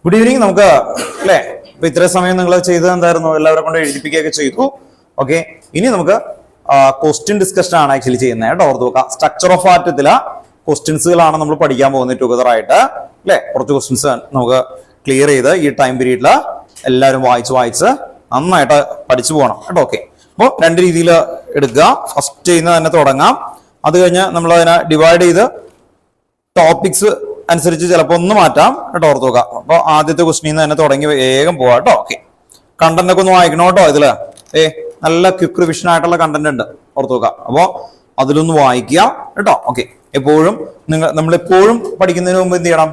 Good evening. നമുക്ക് അല്ലേ ഇപ്പൊ ഇത്രയും സമയം നിങ്ങൾ ചെയ്തത് എന്തായിരുന്നു? എല്ലാവരെ കൊണ്ട് എഴുതിപ്പിക്കുകയൊക്കെ ചെയ്തു. ഓക്കെ, ഇനി നമുക്ക് ക്വസ്റ്റ്യൻ ഡിസ്കഷൻ ആണ് ആക്ച്വലി ചെയ്യുന്നത് കേട്ടോ. ഓർത്ത് നോക്കാം, സ്ട്രക്ചർ ഓഫ് ആറ്റത്തിലെ ക്വസ്റ്റ്യൻസുകളാണ് നമ്മൾ പഠിക്കാൻ പോകുന്നത് ടുഗദർ ആയിട്ട് അല്ലെ. കുറച്ച് ക്വസ്റ്റ്യൻസ് നമുക്ക് ക്ലിയർ ചെയ്ത് ഈ ടൈം പീരീഡിൽ എല്ലാവരും വായിച്ച് നന്നായിട്ട് പഠിച്ചു പോകണം കേട്ടോ. ഓക്കെ, അപ്പോൾ രണ്ട് രീതിയിൽ എടുക്കുക. ഫസ്റ്റ് ചെയ്യുന്നത് തന്നെ തുടങ്ങാം. അത് കഴിഞ്ഞ് നമ്മൾ അതിനെ ഡിവൈഡ് ചെയ്ത് ടോപ്പിക്സ് അനുസരിച്ച് ചിലപ്പോൾ ഒന്ന് മാറ്റാം കേട്ടോ. ഓർത്ത് നോക്കാം. അപ്പോൾ ആദ്യത്തെ ക്വസ്റ്റ്യനിൽ നിന്ന് തന്നെ തുടങ്ങി വേഗം പോവാം കേട്ടോ. ഓക്കെ, കണ്ടന്റ് ഒക്കെ ഒന്ന് വായിക്കണം കേട്ടോ. ഇതില് നല്ല ക്വിക്ക് റിവിഷൻ ആയിട്ടുള്ള കണ്ടന്റ് ഉണ്ട്, ഓർത്ത് നോക്കാം. അപ്പോൾ അതിലൊന്ന് വായിക്കുക കേട്ടോ. ഓക്കെ, എപ്പോഴും നമ്മളെപ്പോഴും പഠിക്കുന്നതിന് മുമ്പ് എന്ത് ചെയ്യണം?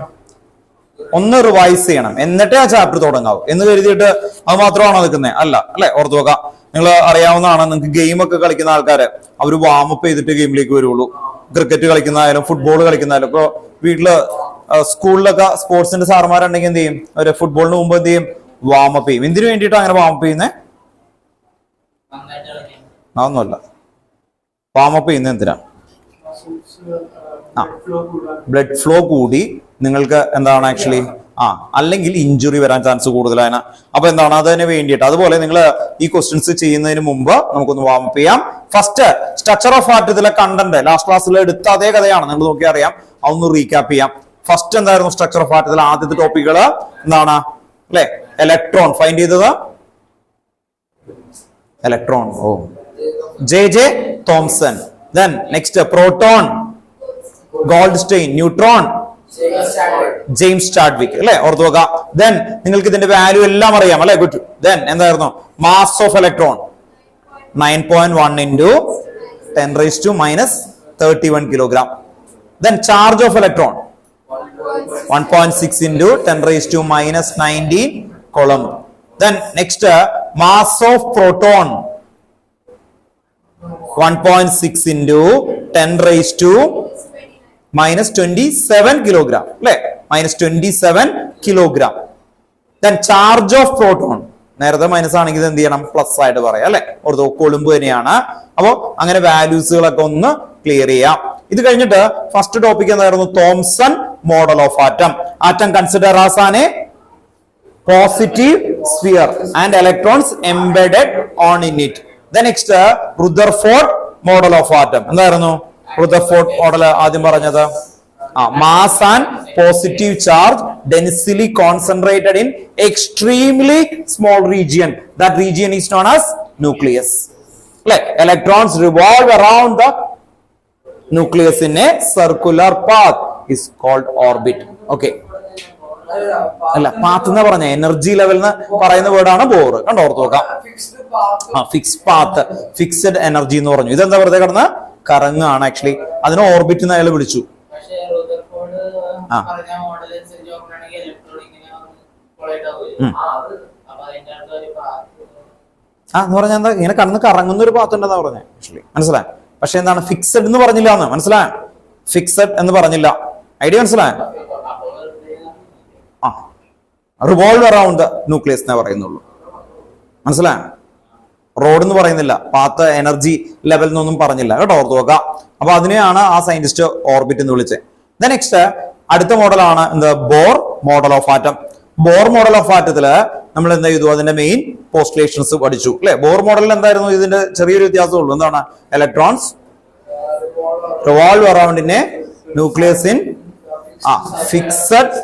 ഒന്ന് റിവൈസ് ചെയ്യണം, എന്നിട്ടേ ആ ചാപ്റ്റർ തുടങ്ങാവൂ. എന്ന് കരുതിയിട്ട് അത് മാത്രമാണോ നിൽക്കുന്നത്? അല്ല അല്ലെ. ഓർത്ത് നോക്കാം, നിങ്ങൾ അറിയാവുന്നതാണ്, നിങ്ങൾക്ക് ഗെയിം ഒക്കെ കളിക്കുന്ന ആൾക്കാര് അവർ വാമപ്പ് ചെയ്തിട്ട് ഗെയിമിലേക്ക് വരുള്ളൂ. ക്രിക്കറ്റ് കളിക്കുന്നതായാലും ഫുട്ബോൾ കളിക്കുന്നതായാലും. ഇപ്പോൾ വീട്ടില് സ്കൂളിലൊക്കെ സ്പോർട്സിന്റെ സാറുമാരുണ്ടെങ്കിൽ എന്ത് ചെയ്യും? അവര് ഫുട്ബോളിന് മുമ്പ് എന്ത് ചെയ്യും? വാമപ്പ് ചെയ്യും. എന്തിനു വേണ്ടിയിട്ടാണ് അങ്ങനെ വാമപ്പ് ചെയ്യുന്നത്? അതൊന്നുമല്ല. വാമപ്പ് ചെയ്യുന്നത് എന്തിനാ? ബ്ലഡ് ഫ്ലോ കൂടി നിങ്ങൾക്ക് എന്താണ് ആക്ച്വലി അല്ലെങ്കിൽ ഇഞ്ചുറി വരാൻ ചാൻസ് കൂടുതലാണ്. അപ്പൊ എന്താണ് അതിന് വേണ്ടിയിട്ട്. അതുപോലെ നിങ്ങൾ ഈ ക്വസ്റ്റ്യൻസ് ചെയ്യുന്നതിന് മുമ്പ് നമുക്കൊന്ന് വാമപ്പ് ചെയ്യാം. ഫസ്റ്റ് സ്ട്രക്ചർ ഓഫ് ആറ്റത്തിലെ കണ്ടന്റ് ലാസ്റ്റ് ക്ലാസ്സിൽ എടുത്ത അതേ കഥയാണ്, നിങ്ങൾ നോക്കി അറിയാം. അതൊന്ന് റീക്യാപ്പ് ചെയ്യാം. ഫസ്റ്റ് എന്തായിരുന്നു സ്ട്രക്ചർ ഓഫ് ആറ്റത്തിലെ ആദ്യത്തെ ടോപ്പിക്കുകൾ? എന്താണ് അല്ലെ? ഇലക്ട്രോൺ ഫൈൻഡ് ചെയ്തത് electron, J Thomson. Then next proton, Goldstein. Neutron, James Chadwick അല്ലെ. ഓർത്ത് നോക്കാം. ദെൻ നിങ്ങൾക്ക് ഇതിന്റെ വാല്യൂ എല്ലാം അറിയാം അല്ലെ. ഗുഡ്. ദെൻ എന്തായിരുന്നു? Mass of electron 9.1 into 10⁻⁻31 kilogram. Then charge of electron 1.6 into 10⁻⁻19 coulomb. Then next mass of proton 1.6 into 10⁻⁻27 kilogram. -27 kilogram. Then charge of proton, നേരത്തെ മൈനസ് ആണെങ്കിൽ എന്ത് ചെയ്യണം? പ്ലസ് ആയിട്ട് പറയാം അല്ലെ. ഓർത്തോ, കൊളുമ്പ് തന്നെയാണ്. അപ്പോ അങ്ങനെ വാല്യൂസുകളൊക്കെ ഒന്ന് ക്ലിയർ ചെയ്യാം. ഇത് കഴിഞ്ഞിട്ട് ഫസ്റ്റ് ടോപ്പിക് എന്തായിരുന്നു? Thomson model of atom. Atom consider as an a positive sphere and electrons embedded on in it. Then next Rutherford model of atom. എന്തായിരുന്നു റുദർഫോർഡ് മോഡൽ ആദ്യം പറഞ്ഞത്? mass and positive charge densely concentrated in extremely small region. That region is known as nucleus. Like electrons revolve around the nucleus in a circular path is called orbit. Okay. അല്ല, path എന്ന് പറഞ്ഞ energy level എന്ന് പറയുന്ന വേർഡാണ് bore. കണ്ടോ, ഓർത്ത് നോക്കാം. Fix path, fixed energy എന്ന് പറഞ്ഞു. ഇതെന്താ വെറുതെ കിടന്ന് കറങ്ങാണ് ആക്ച്വലി. അതിനെ ഓർബിറ്റ് എന്ന് അയാൾ വിളിച്ചു. എന്ന് പറഞ്ഞാൽ എന്താ? ഇങ്ങനെ കടന്ന് കറങ്ങുന്ന ഒരു പാത്ത് ഉണ്ടെന്നാ പറഞ്ഞത് ആക്ച്വലി. മനസ്സിലായി? പക്ഷെ എന്താണ് ഫിക്സഡ് എന്ന് പറഞ്ഞില്ല എന്ന് മനസ്സിലായ? ഫിക്സഡ് എന്ന് പറഞ്ഞില്ല. ഐഡിയ മനസ്സിലായ? റിവോൾവ് അറൗണ്ട് ദ ന്യൂക്ലിയസ് എന്നേ പറയുന്നുള്ളൂ. മനസ്സിലായ? റോഡ് എന്ന് പറയുന്നില്ല, പാത്ത് എനർജി ലെവൽ എന്നൊന്നും പറഞ്ഞില്ല കേട്ടോ. ഓർത്ത് നോക്കാം. അപ്പൊ അതിനെയാണ് ആ സയന്റിസ്റ്റ് ഓർബിറ്റ് എന്ന് വിളിച്ചത്. നെക്സ്റ്റ് അടുത്ത മോഡലാണ് എന്ത്? Bohr model of atom. Bohr model of ആറ്റത്തില് നമ്മൾ എന്താ ചെയ്തു? അതിന്റെ മെയിൻ പോസ്റ്റുലേഷൻസ് പഠിച്ചു അല്ലെ. ബോർ മോഡലിൽ എന്തായിരുന്നു? ഇതിന്റെ ചെറിയൊരു വ്യത്യാസമേ ഉള്ളൂ. എന്താണ്? Electrons revolve around in A nucleus in fixed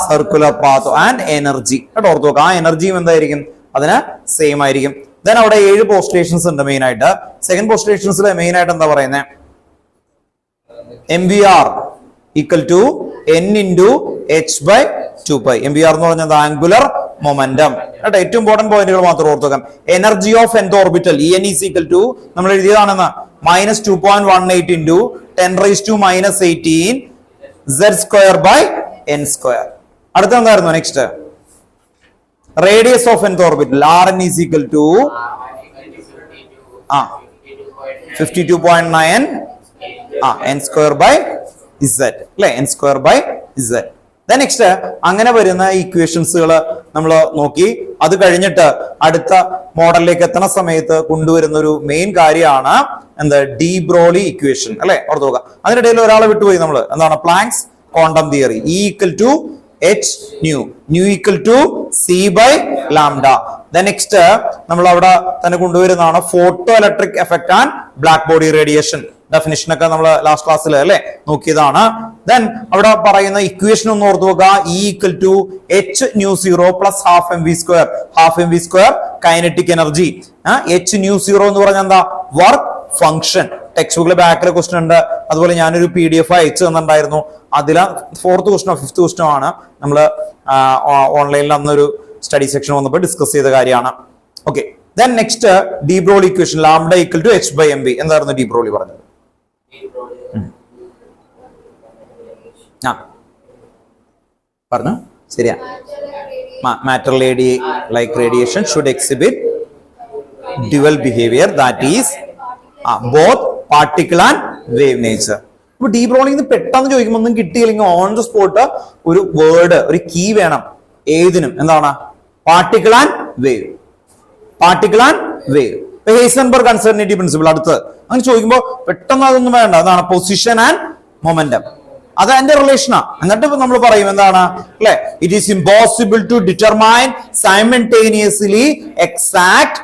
circular path and energy കേട്ടോ. ഓർത്ത് നോക്കാം. ആ എനർജിയും എന്തായിരിക്കും? അതിന് സെയിം ആയിരിക്കും. ദെൻ അവിടെ 7 പോസ്റ്റുലേഷൻസ് ഉണ്ട് മെയിൻ ആയിട്ട്. സെക്കൻഡ് പോസ്റ്റുലേഷൻസിൽ മെയിൻ ആയിട്ട് എന്താ പറയുന്നത്? MVR equal to n into h/2π. MVR എന്ന് പറഞ്ഞത് ആംഗുലർ മൊമെന്റം കേട്ടോ. ഏറ്റവും ഇമ്പോർട്ടന്റ് പോയിന്റുകൾ മാത്രം ഓർത്ത് വെക്കാം. Energy of nth orbital En is equal to നമ്മൾ എഴുതിയതാണെന്ന് -2.18 into 10⁻⁻18 z²/n². അടുത്ത എന്തായിരുന്നു? Next radius of nth orbital Rn is equal to 52.9 n²/z അല്ലെ. n²/z. നെക്സ്റ്റ് അങ്ങനെ വരുന്ന ഇക്വേഷൻസുകൾ നമ്മൾ നോക്കി. അത് കഴിഞ്ഞിട്ട് അടുത്ത മോഡലിലേക്ക് എത്തുന്ന സമയത്ത് കൊണ്ടുവരുന്ന ഒരു മെയിൻ കാര്യമാണ് എന്ത്, ഡി ബ്രോളി ഇക്വേഷൻ അല്ലെ, ഓർത്ത് നോക്കുക. അതിനിടയിൽ ഒരാളെ വിട്ടുപോയി നമ്മൾ, എന്താണ് planks quantum theory. E equal to h nu, nu equal to c by lambda. Next നമ്മൾ അവിടെ തന്നെ കൊണ്ടുവരുന്നതാണ് photo electric effect and black body radiation. Definition ഒക്കെ നമ്മൾ ലാസ്റ്റ് ക്ലാസ്സിൽ അല്ലെ നോക്കിയതാണ്. ദെൻ അവിടെ പറയുന്ന ഇക്വേഷൻ ഒന്ന് ഓർത്ത് നോക്കുക. E equal to h nu 0 plus half mv square. half mv square kinetic energy. h nu 0 എന്ന് പറഞ്ഞാൽ എന്താ, വർക്ക് ഫംഗ്ഷൻ. ടെക്സ്റ്റ് ബുക്കിലെ ബാക്കിലെ ക്വസ്റ്റൻ ഉണ്ട്. അതുപോലെ ഞാനൊരു PDF അയച്ചു തന്നിട്ടുണ്ടായിരുന്നു. അതിലെ 4th ക്വസ്റ്റനോ 5th ക്വസ്റ്റനോ ആണ് നമ്മൾ ഓൺലൈനിൽ അന്നൊരു സ്റ്റഡി സെക്ഷൻ വന്നപ്പോൾ ഡിസ്കസ് ചെയ്ത കാര്യമാണ്. Okay, then next de Broglie equation lambda equal to h by mv. എന്തായിരുന്നു ഡി ബ്രോളി പറഞ്ഞത്? പറഞ്ഞു ശരിയാ. Matter like radiation should exhibit dual behavior, that is both particle and wave nature. ഇപ്പൊ D ബ്രോളിംഗ് പെട്ടെന്ന് ചോദിക്കുമ്പോൾ ഒന്നും കിട്ടിയില്ലെങ്കിൽ ഓൺ ദ സ്പോട്ട് ഒരു വേർഡ്, ഒരു കീ വേണം ഏതിനും. എന്താണ്? Particle and wave. Particle and wave. Heisenberg uncertainty principle അടുത്ത് അങ്ങനെ ചോദിക്കുമ്പോൾ പെട്ടെന്ന് അതൊന്നും വേണ്ട. അതാണ് പൊസിഷൻ ആൻഡ് മൊമെന്റം. അത് അതിന്റെ റിലേഷനാ. എന്നിട്ട് നമ്മൾ പറയും എന്താണ് അല്ലെ, it is impossible to determine simultaneously exact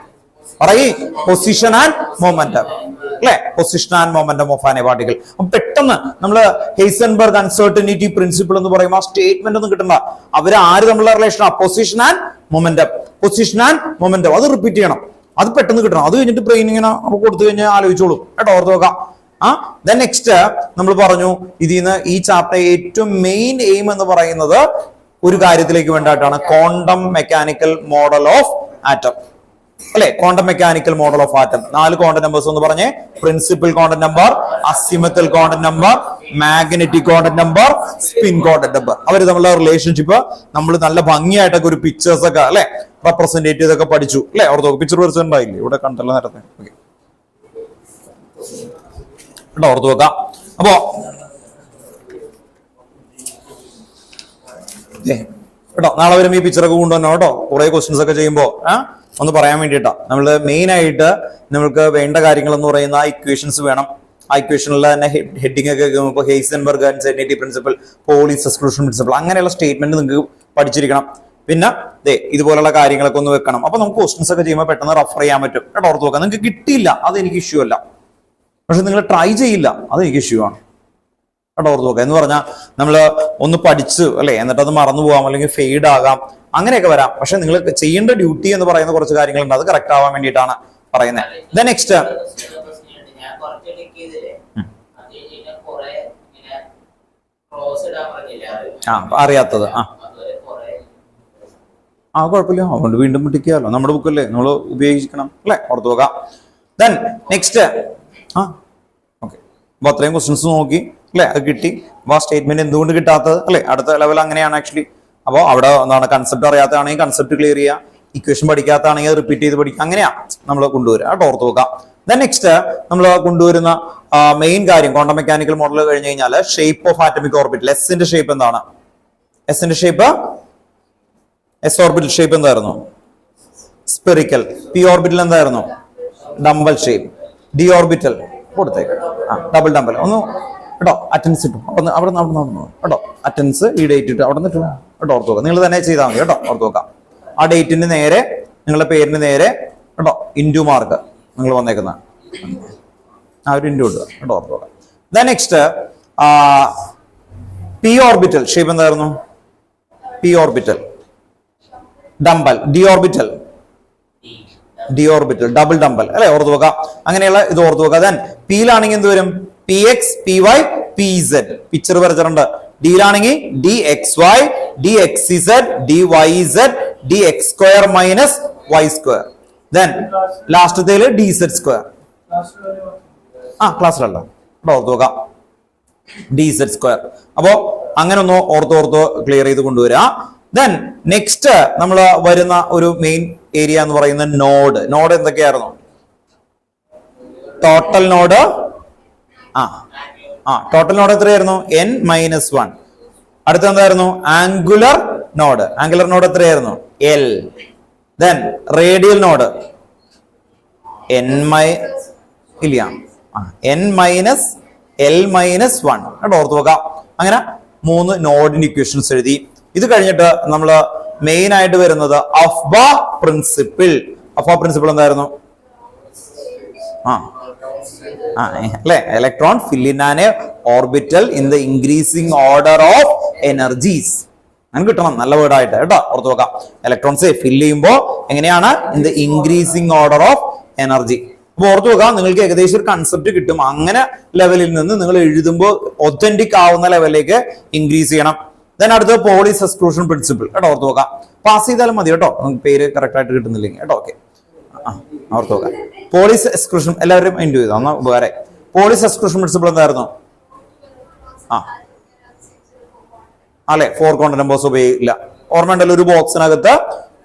position and momentum അല്ലെ, position and momentum of an particle. അപ്പൊ പെട്ടെന്ന് നമ്മൾ ഹെയ്സൻബർഗ് അൺസർട്ടനിറ്റി പ്രിൻസിപ്പിൾ എന്ന് പറയുമ്പോൾ ആ സ്റ്റേറ്റ്മെന്റ് ഒന്നും കിട്ടണ്ട. അവര് ആര് തമ്മിലുള്ള റിലേഷനാ? Position and momentum. Position and momentum അത് റിപ്പീറ്റ് ചെയ്യണം. അത് പെട്ടെന്ന് കിട്ടണം. അത് കഴിഞ്ഞിട്ട് ബ്രെയിൻ ഇങ്ങനെ കൊടുത്തു കഴിഞ്ഞാൽ ആലോചിച്ചോളൂ കേട്ടോ, ഓർത്ത് നോക്കാം. നെക്സ്റ്റ് നമ്മൾ പറഞ്ഞു ഇതിന്ന് ഈ ചാപ്റ്റർ ഏറ്റവും മെയിൻ എയിം എന്ന് പറയുന്നത് ഒരു കാര്യത്തിലേക്ക് വേണ്ടിയിട്ടാണ്, quantum mechanical model of atom അല്ലെ. Quantum mechanical model of atom 4 quantum numbers എന്ന് പറഞ്ഞേ. Principal quantum number, azimuthal quantum number, magnetic quantum number, spin quantum number. അവർ തമ്മിലുള്ള റിലേഷൻഷിപ്പ് നമ്മൾ നല്ല ഭംഗിയായിട്ടൊക്കെ ഒരു പിക്ചേഴ്സ് ഒക്കെ അല്ലെ റെപ്രസെന്റേറ്റ് ചെയ്തൊക്കെ പഠിച്ചു അല്ലെ. ഓർത്തോ പിക്ചർ വരച്ചിട്ടുണ്ടായില്ലേ ഇവിടെ കണ്ടല്ലോ നേരത്തെ. ഓർത്തു വെക്കാം. അപ്പോ കേട്ടോ നാളെ വരുമ്പോൾ ഈ പിക്ചറൊക്കെ കൊണ്ടുവന്നോ കേട്ടോ. കുറെ ക്വസ്റ്റ്യൻസ് ഒക്കെ ചെയ്യുമ്പോ ഒന്ന് പറയാൻ വേണ്ടിയിട്ടാ. നമ്മൾ മെയിൻ ആയിട്ട് നമ്മൾക്ക് വേണ്ട കാര്യങ്ങൾ എന്ന് പറയുന്ന ഇക്വേഷൻസ് വേണം. ആ ഇക്വേഷനിൽ തന്നെ ഹെഡിങ് ഒക്കെ ഇപ്പോൾ Heisenberg uncertainty principle, polis exclusion principle, അങ്ങനെയുള്ള സ്റ്റേറ്റ്മെന്റ് നിങ്ങൾക്ക് പഠിച്ചിരിക്കണം. പിന്നെ ഇതുപോലുള്ള കാര്യങ്ങളൊക്കെ ഒന്ന് വെക്കണം. അപ്പൊ നമുക്ക് ക്വസ്റ്റ്യൻസ് ഒക്കെ ചെയ്യുമ്പോൾ പെട്ടെന്ന് റെഫർ ചെയ്യാൻ പറ്റും കേട്ടോ. ഓർത്ത് നോക്കാം. നിങ്ങൾക്ക് കിട്ടിയില്ല അത് എനിക്ക് ഇഷ്യൂ അല്ല, പക്ഷെ നിങ്ങൾ ട്രൈ ചെയ്യില്ല അത് എനിക്ക് ഇഷ്യൂ ആണ് കേട്ടോ. ഓർത്ത് നോക്കാം. എന്ന് പറഞ്ഞാൽ നമ്മൾ ഒന്ന് പഠിച്ചു അല്ലെ, എന്നിട്ട് അത് മറന്നു പോകാം അല്ലെങ്കിൽ ഫെയ്ഡ് ആകാം, അങ്ങനെയൊക്കെ വരാം. പക്ഷെ നിങ്ങൾ ചെയ്യേണ്ട ഡ്യൂട്ടി എന്ന് പറയുന്ന കുറച്ച് കാര്യങ്ങളുണ്ട്, അത് കറക്റ്റ് ആവാൻ വേണ്ടിയിട്ടാണ് പറയുന്നത്. നെക്സ്റ്റ് അറിയാത്തത് കുഴപ്പമില്ല, അതുകൊണ്ട് വീണ്ടും പിടിക്കാമല്ലോ. നമ്മുടെ ബുക്കല്ലേ, നമ്മൾ ഉപയോഗിക്കണം അല്ലെ. ഓർത്ത് നോക്കാം. Then next okay. അപ്പൊ അത്രയും ക്വസ്റ്റ്യൻസ് നോക്കി അല്ലെ, അത് കിട്ടി. അപ്പൊ ആ സ്റ്റേറ്റ്മെന്റ് എന്തുകൊണ്ട് കിട്ടാത്തത് അല്ലെ, അടുത്ത ലെവൽ അങ്ങനെയാണ് ആക്ച്വലി. അപ്പോൾ അവിടെ എന്താണ് കൺസെപ്റ്റ് അറിയാത്തതാണെങ്കിൽ കൺസെപ്റ്റ് ക്ലിയർ ചെയ്യുക, ഇക്വേഷൻ പഠിക്കാത്തതാണെങ്കിൽ റിപ്പീറ്റ് ചെയ്ത് പഠിക്കുക, അങ്ങനെയാ നമ്മൾ കൊണ്ടുവരിക കേട്ടോ. ഓർത്ത് നോക്കാം. ദെൻ നെക്സ്റ്റ് നമ്മൾ കൊണ്ടുവരുന്ന മെയിൻ കാര്യം ക്വാണ്ടം മെക്കാനിക്കൽ മോഡൽ കഴിഞ്ഞ് കഴിഞ്ഞാൽ ഷേപ്പ് ഓഫ് ആറ്റമിക് ഓർബിറ്റൽ. എസിന്റെ ഷേപ്പ് എന്താണ്? എസിന്റെ ഷേപ്പ് എസ് ഓർബിറ്റൽ ഷേപ്പ് എന്തായിരുന്നു? സ്പെറിക്കൽ. പി ഓർബിറ്റൽ എന്തായിരുന്നു? Dumbbell shape. ഡി ഓർബിറ്റൽ കൊടുത്തേക്ക് ഡബിൾ ഡംബൽ. ഒന്ന് കേട്ടോ അറ്റൻസ് ഇട്ടു അവിടെ കേട്ടോ. അറ്റൻസ് ഈ ഡേറ്റ് ഇട്ട് അവിടെ നിന്ന് കേട്ടോ. ഓർത്ത് നോക്കാം. നിങ്ങൾ തന്നെ ചെയ്താൽ മതി കേട്ടോ. ഓർത്ത് നോക്കാം. ആ ഡേറ്റിന് നേരെ നിങ്ങളുടെ പേരിന് നേരെ കേട്ടോ ഇൻറ്റു മാർക്ക് നിങ്ങൾ വന്നേക്കുന്ന ആ ഒരു ഇൻറ്റു ഇടുക കേട്ടോ. ഓർത്ത് നോക്കാം. Then next p orbital shape എന്തായിരുന്നു? P orbital dumbbell. D orbital double dumbbell അല്ലെ. ഓർത്ത് നോക്കാം. അങ്ങനെയുള്ള ഇത് ഓർത്ത് നോക്കാം. ദെൻ പിയിലാണെങ്കിൽ എന്ത് വരും? P x, p y, p z. Picture വരച്ചിട്ടുണ്ട്. ഡിയിലാണെങ്കിൽ d x y, d x z, d y z, d x square minus y square. Then ലാസ്റ്റത്തേല് ഡി ഇസഡ് സ്ക്വയർ. ക്ലാസ്സിലല്ല ഓർത്ത് നോക്കാം. D z square. അപ്പോ അങ്ങനെ ഒന്ന് ഓർത്ത് ക്ലിയർ ചെയ്ത് കൊണ്ടുവരിക. ദെൻ നെക്സ്റ്റ് നമ്മൾ വരുന്ന ഒരു മെയിൻ ഏരിയ എന്ന് പറയുന്നത് നോഡ്. നോഡ് എന്തൊക്കെയായിരുന്നു? ടോട്ടൽ നോഡ് ടോട്ടൽ നോഡ് എത്രയായിരുന്നു? n-1. അടുത്ത എന്തായിരുന്നു? Angular node. ആംഗുലർ നോഡ് എത്രയായിരുന്നു? L. Then radial node N ഇല്ല എൻ മൈനസ് എൽ മൈനസ് 1 കേട്ടോ, ഓർത്ത് നോക്കാം. അങ്ങനെ 3 നോഡിന്റെ ഇക്വേഷൻസ് എഴുതി. ഇത് കഴിഞ്ഞിട്ട് നമ്മൾ മെയിൻ ആയിട്ട് വരുന്നത് അഫ്ബ പ്രിൻസിപ്പിൾ. അഫ്ബ പ്രിൻസിപ്പിൾ എന്തായിരുന്നു? അല്ലെ, electron fill in an orbital in the increasing order of energies. അങ്ങനെ കിട്ടണം നല്ല വേർഡായിട്ട് കേട്ടോ, ഓർത്ത് നോക്കാം. ഇലക്ട്രോൺസ് ഫിൽ ചെയ്യുമ്പോൾ എങ്ങനെയാണ്? In the increasing order of energy. അപ്പൊ ഓർത്ത് നോക്കാം, നിങ്ങൾക്ക് ഏകദേശം ഒരു കൺസെപ്റ്റ് കിട്ടും. അങ്ങനെ ലെവലിൽ നിന്ന് നിങ്ങൾ എഴുതുമ്പോൾ ഒത്തന്റിക് ആവുന്ന ലെവലിലേക്ക് ഇൻക്രീസ് ചെയ്യണം. ദെൻ അടുത്തത് പോളിസ് എക്സ്ക്ലൂഷൻ പ്രിൻസിപ്പിൾ കേട്ടോ, ഓർത്ത് നോക്കാം. പാസ് ചെയ്താലും മതി കേട്ടോ, നിങ്ങൾക്ക് പേര് കറക്റ്റ് ആയിട്ട് കിട്ടുന്നില്ലെങ്കിൽ കേട്ടോ. ഓക്കെ, ഓർത്ത് നോക്കാം. പോളിസ് എക്സ്ക്ലൂഷൻ എല്ലാവരും ഇൻഡു ചെയ്തു ഒന്ന് വേറെ. പോളിസ് എക്സ്ക്ലൂഷൻ പ്രിൻസിപ്പിൾ എന്തായിരുന്നു? അല്ലെ, 4 ക്വാണ്ടം നമ്പേഴ്സ് ഉപയോഗിക്കില്ല. ഓർമ്മയുണ്ടല്ലോ, ഒരു ബോക്സിനകത്ത്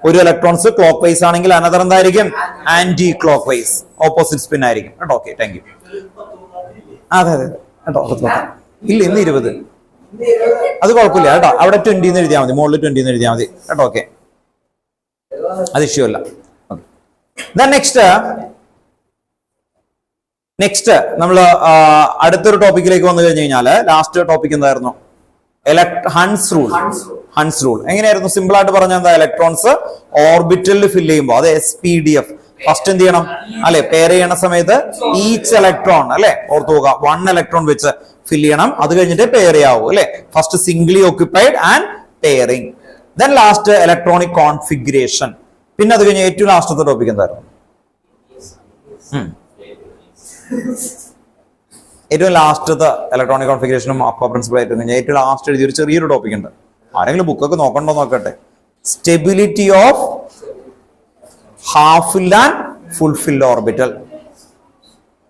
ഒരു ഇലക്ട്രോൺസ് ക്ലോക്ക് വൈസ് ആണെങ്കിൽ അനദർ എന്തായിരിക്കും? Anticlockwise, opposite spin ആയിരിക്കും കേട്ടോ. Okay, thank you. അതെ അതെ കേട്ടോ, ഇല്ല ഇന്ന് 20. അത് കുഴപ്പമില്ല കേട്ടോ, അവിടെ 20 എന്ന് എഴുതിയാൽ മതി, മുകളിൽ 20 എന്ന് എഴുതിയാൽ മതി കേട്ടോ. ഓക്കെ, അത് ഇഷ്യൂ അല്ല. നെക്സ്റ്റ് നമ്മൾ അടുത്തൊരു ടോപ്പിക്കിലേക്ക് വന്നു കഴിഞ്ഞു കഴിഞ്ഞാല് ലാസ്റ്റ് ടോപ്പിക് എന്തായിരുന്നു? Hund's rule. എങ്ങനെയായിരുന്നു? സിമ്പിൾ ആയിട്ട് പറഞ്ഞാൽ എന്താ? ഇലക്ട്രോൺസ് ഓർബിറ്റലിൽ ഫില്ല് ചെയ്യുമ്പോൾ അത് SPDF. ഫസ്റ്റ് എന്ത് ചെയ്യണം? അല്ലെ, പെയർ ചെയ്യണ സമയത്ത് ഈച്ച് ഇലക്ട്രോൺ അല്ലെ, ഓർത്ത് പോവുക, 1 ഇലക്ട്രോൺ വെച്ച് ഫില്ല് ചെയ്യണം. അത് കഴിഞ്ഞിട്ട് പെയർ ചെയ്യാവൂ അല്ലെ. First singly occupied and pairing. Then last electronic configuration. പിന്നെ അത് കഴിഞ്ഞ് ഏറ്റവും ലാസ്റ്റത്തെ ടോപ്പിക് എന്തായിരുന്നു? ഏറ്റവും ലാസ്റ്റത്തെ ഇലക്ട്രോണിക് കോൺഫിഗറേഷനും അപ്പ പ്രിൻസിപ്പിൾ ആയിട്ട് കഴിഞ്ഞാൽ ഏറ്റവും ലാസ്റ്റ് എഴുതിയ ഒരു ചെറിയൊരു ടോപ്പിക് ഉണ്ട്. ആരെങ്കിലും ബുക്കൊക്കെ നോക്കണ്ടോ നോക്കട്ടെ. Stability of half filled and full filled orbital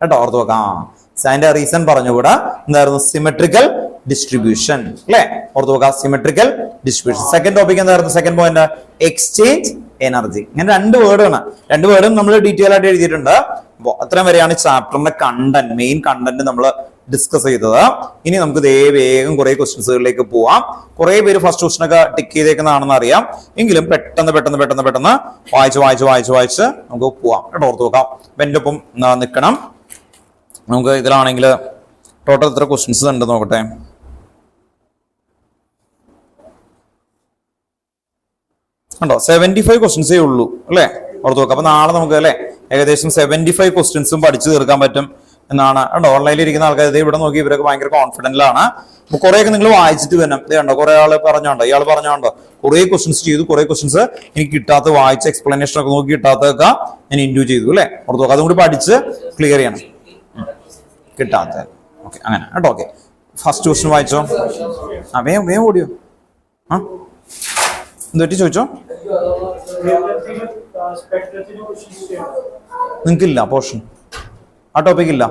കേട്ടോ, ഓർത്ത് നോക്കാം. അതിന്റെ റീസൺ പറഞ്ഞുകൂടാ. എന്തായിരുന്നു? സിമെട്രിക്കൽ ഡിസ്ട്രിബ്യൂഷൻ അല്ലെ, ഓർത്ത് നോക്കാം. Symmetrical distribution. സെക്കൻഡ് ടോപ്പിക് എന്തായിരുന്നു? Second point exchange energy. ഇങ്ങനെ 2 വേർഡാണ്. 2 വേർഡും നമ്മൾ ഡീറ്റെയിൽ ആയിട്ട് എഴുതിയിട്ടുണ്ട്. അത്രയും വരെയാണ് ചാപ്റ്ററിന്റെ കണ്ടന്റ്, മെയിൻ കണ്ടന്റ് നമ്മൾ ഡിസ്കസ് ചെയ്തത്. ഇനി നമുക്ക് വേഗം കുറെ ക്വസ്റ്റ്യൻസുകളിലേക്ക് പോവാം. കുറെ പേര് ഫസ്റ്റ് ക്വസ്റ്റൻ ഒക്കെ ടിക്ക് ചെയ്തേക്കുന്നതാണെന്ന് അറിയാം. എങ്കിലും പെട്ടെന്ന് വായിച്ച് നമുക്ക് പോവാം കേട്ടോ, ഓർത്ത് നോക്കാം. എന്റെ ഒപ്പം നിൽക്കണം. നമുക്ക് ഇതിലാണെങ്കിൽ ടോട്ടൽ എത്ര ക്വസ്റ്റ്യൻസ് ഉണ്ട് നോക്കട്ടെ. ഉണ്ടോ? 75 ക്വസ്റ്റ്യൻസേ ഉള്ളൂ അല്ലെ, ഓർത്ത് നോക്കാം. അപ്പൊ നാളെ നമുക്ക് അല്ലെ ഏകദേശം 75 ക്വസ്റ്റ്യൻസും പഠിച്ചു തീർക്കാൻ പറ്റും എന്നാണ് കേട്ടോ. ഓൺലൈനിൽ ഇരിക്കുന്ന ആൾക്കാർ ഇവിടെ നോക്കി ഇവരൊക്കെ ഭയങ്കര കോൺഫിഡന്റിലാണ്. അപ്പൊ കുറെയൊക്കെ നിങ്ങൾ വായിച്ചിട്ട് വരണം. ഇതുണ്ടോ, കുറെ ആള് പറഞ്ഞോണ്ടോ, ഇയാൾ പറഞ്ഞോണ്ടോ, കുറെ ക്വസ്റ്റ്യൻസ് ചെയ്തു. കുറെ ക്വസ്റ്റ്യൻസ് എനിക്ക് കിട്ടാത്ത, വായിച്ച എക്സ്പ്ലനേഷൻ ഒക്കെ നോക്കി കിട്ടാത്തതൊക്കെ ഞാൻ ഇൻഡ്യൂ ചെയ്തു അല്ലെ, ഓർത്ത് നോക്കാം. അതും കൂടി പഠിച്ച് ക്ലിയർ ചെയ്യണം. കിട്ടാത്ത ഓക്കെ, അങ്ങനെ കേട്ടോ. ഓക്കെ, ഫസ്റ്റ് ക്വസ്റ്റ്യൻ വായിച്ചോ. വേഗം ഓടിയോ. എന്തുപറ്റി ചോദിച്ചോ? നിങ്ങൾക്കില്ല പോർഷൻ, ആ ടോപ്പിക് ഇല്ല.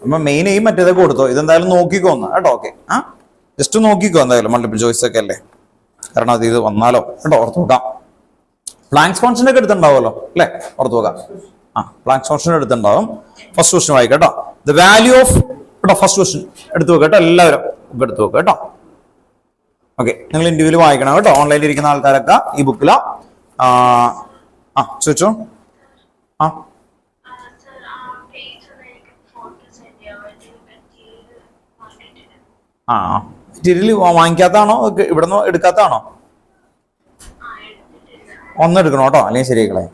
അപ്പൊ മെയിൻ എയിം മറ്റേതൊക്കെ കൊടുത്തോ. ഇതെന്തായാലും നോക്കിക്കോന്ന് കേട്ടോ. ഓക്കെ, ജസ്റ്റ് നോക്കിക്കോ എന്തായാലും, മൾട്ടിപ്പിൾ ചോയ്സ് ഒക്കെ അല്ലേ, കാരണം അത് ഇത് വന്നാലോ കേട്ടോ, ഓർത്ത് നോക്കാം. പ്ലാങ്ക്സ് കോൺസ്റ്റന്റ് ഒക്കെ എടുത്തുണ്ടാവുമല്ലോ അല്ലെ, ഓർത്ത് നോക്കാം. പ്ലാങ്ക്സ് കോൺസ്റ്റന്റ് എടുത്തുണ്ടാവും. ഫസ്റ്റ് ക്വസ്റ്റ്യൻ വായിക്കാം കേട്ടോ. ദ വാല്യൂ ഓഫ് കേട്ടോ, ഫസ്റ്റ് ക്വസ്റ്റ്യൻ എടുത്തു വെക്കാം കേട്ടോ, എല്ലാവരും ബുക്ക് എടുത്തു വെക്കാം കേട്ടോ. ഓക്കെ, നിങ്ങൾ ഇന്റർവ്യൂല് വായിക്കണം കേട്ടോ. ഓൺലൈനിൽ ഇരിക്കുന്ന ആൾക്കാരൊക്കെ ഈ ബുക്കിലാ. ചോദിച്ചോ. മെറ്റീരിയൽ വാങ്ങിക്കാത്താണോ, ഇവിടുന്ന് എടുക്കാത്താണോ? ഒന്നും എടുക്കണോ കേട്ടോ, അല്ലെങ്കിൽ ശരിയാക്കളെ.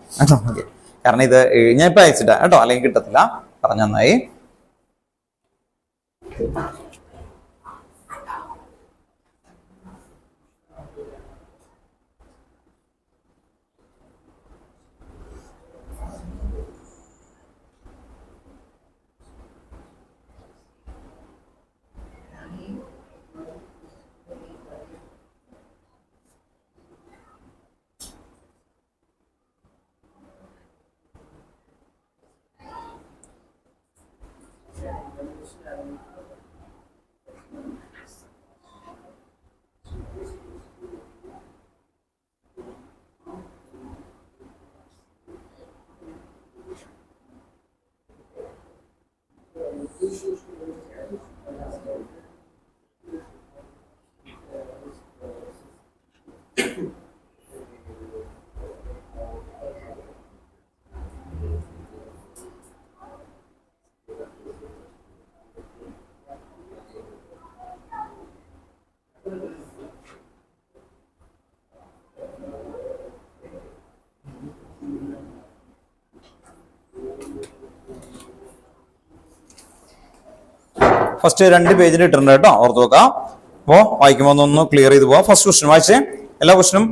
ഓക്കെ, കാരണം ഇത് ഞാൻ ഇപ്പൊ അയച്ചിട്ടാ കേട്ടോ, അല്ലെങ്കിൽ കിട്ടത്തില്ല. പറഞ്ഞു നന്നായി. ഫസ്റ്റ് 2 പേജിൽ ഇട്ടിട്ടുണ്ട് കേട്ടോ, ഓർത്ത് വെക്കാം. അപ്പോൾ വായിക്കുമ്പോൾ ഒന്ന് ക്ലിയർ ചെയ്ത് പോവാം. ഫസ്റ്റ് ക്വസ്റ്റ്യൻ വായിച്ചേ. എല്ലാ ക്വസ്റ്റ്യനും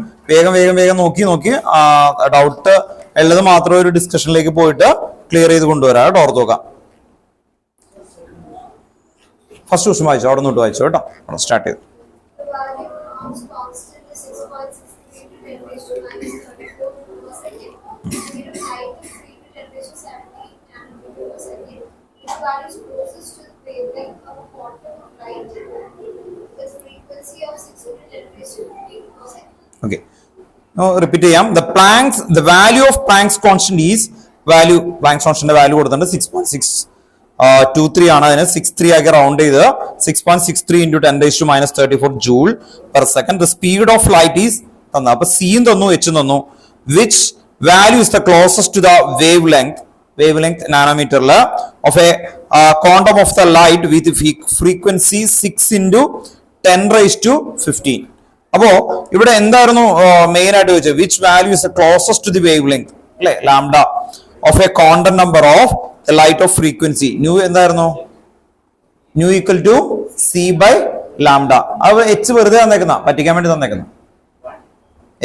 വേഗം നോക്കി ഡൗട്ട് ഉള്ളത് മാത്രം ഒരു ഡിസ്കഷനിലേക്ക് പോയിട്ട് ക്ലിയർ ചെയ്ത് കൊണ്ടുവരാം കേട്ടോ, ഓർത്ത് വെക്കാം. ഫസ്റ്റ് ക്വസ്റ്റ്യൻ വായിച്ചോ, അവിടെ നിന്ന് വായിച്ചോ കേട്ടോ, സ്റ്റാർട്ട് ചെയ്തു. Okay. Now repeat ചെയ്യാം. The value of Planck's constant is Planck's constant value കൊടുത്തിട്ടുണ്ട് 6.623 ആണ്. അതിനെ 63 ആക്കി റൗണ്ട് ചെയ്ത് 6.63 into 10⁻⁻34 joule per second. The speed of light is തന്നു. അപ്പൊ C തന്നു, H തന്നു. Which value is the closest to the wavelength നാനോമീറ്ററിൽ of a quantum of the light with frequency 6 into 10⁻15. അപ്പോ ഇവിടെ എന്തായിരുന്നു മെയിൻ ആയിട്ട് ചോദിച്ചത്? Which value is the closest to the wavelength അല്ലെ, lambda of a content number of the light of frequency. Nu എന്തായിരുന്നു? Nu equal to c by lambda. അത് h വെറുതെ തന്നേക്കുന്ന, പറ്റിക്കാൻ വേണ്ടി തന്നേക്കുന്ന.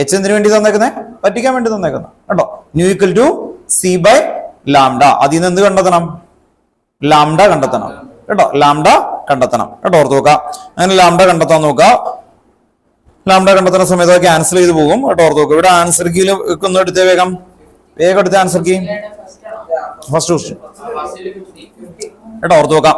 എച്ച് എന്തിനു വേണ്ടി തന്നേക്കുന്നത്? പറ്റിക്കാൻ വേണ്ടി തന്നേക്കുന്ന കേട്ടോ. Nu equal to c by lambda. അതിൽ നിന്ന് എന്ത് കണ്ടെത്തണം? ലാംഡ കണ്ടെത്തണം കേട്ടോ, ലാംഡ കണ്ടെത്തണം കേട്ടോ, ഓർത്ത് നോക്കാം. അങ്ങനെ ലാംഡ കണ്ടെത്താൻ നോക്കാം. ലാംഡ കണ്ടെത്തുന്ന സമയത്ത് ക്യാൻസൽ ചെയ്ത് പോകും കേട്ടോ, ഓർത്ത് നോക്കുക. ഇവിടെ ആൻസർ കീയിൽ ഒന്ന് എടുത്തേ, വേഗം എടുത്ത ആൻസർ കീ. ഫസ്റ്റ് ക്വസ്റ്റ്യൻ കേട്ടോ, ഓർത്ത് നോക്കാം.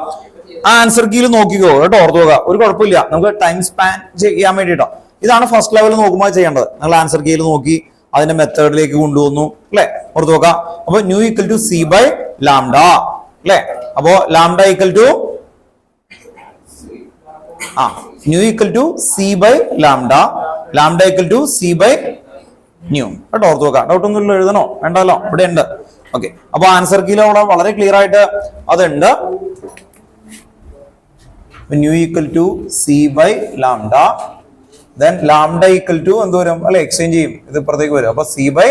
ആ ആൻസർ കീയിൽ നോക്കിക്കോ കേട്ടോ, ഓർത്ത് നോക്കുക. ഒരു കുഴപ്പമില്ല, നമുക്ക് ടൈം സ്പാൻ ചെയ്യാൻ വേണ്ടിട്ടോ. ഇതാണ് ഫസ്റ്റ് ലെവൽ നോക്കുമ്പോൾ ചെയ്യേണ്ടത്. നിങ്ങൾ ആൻസർ കീയിൽ നോക്കി അതിന്റെ മെത്തേഡിലേക്ക് കൊണ്ടുവന്നു അല്ലെ, ഓർത്ത് നോക്കാം. അപ്പൊ nu equal to c by lambda അല്ലെ. അപ്പോ lambda equal to nu equal to c by lambda, lambda equal to c by nu കേട്ടോ, ഓർത്ത് നോക്കാം. ഡൗട്ട് ഒന്നും എഴുതണോ? വേണ്ടല്ലോ, ഇവിടെ ഉണ്ട്. ഓക്കെ, അപ്പൊ ആൻസർ കീയിൽ അവിടെ വളരെ ക്ലിയർ ആയിട്ട് അതുണ്ട്. Nu equal to c by lambda, then lambda equal to എന്ത് വരും അല്ലെ, എക്സ്ചേഞ്ച് ചെയ്യും, ഇത് ഇപ്പുറത്തേക്ക് വരും. അപ്പൊ സി ബൈ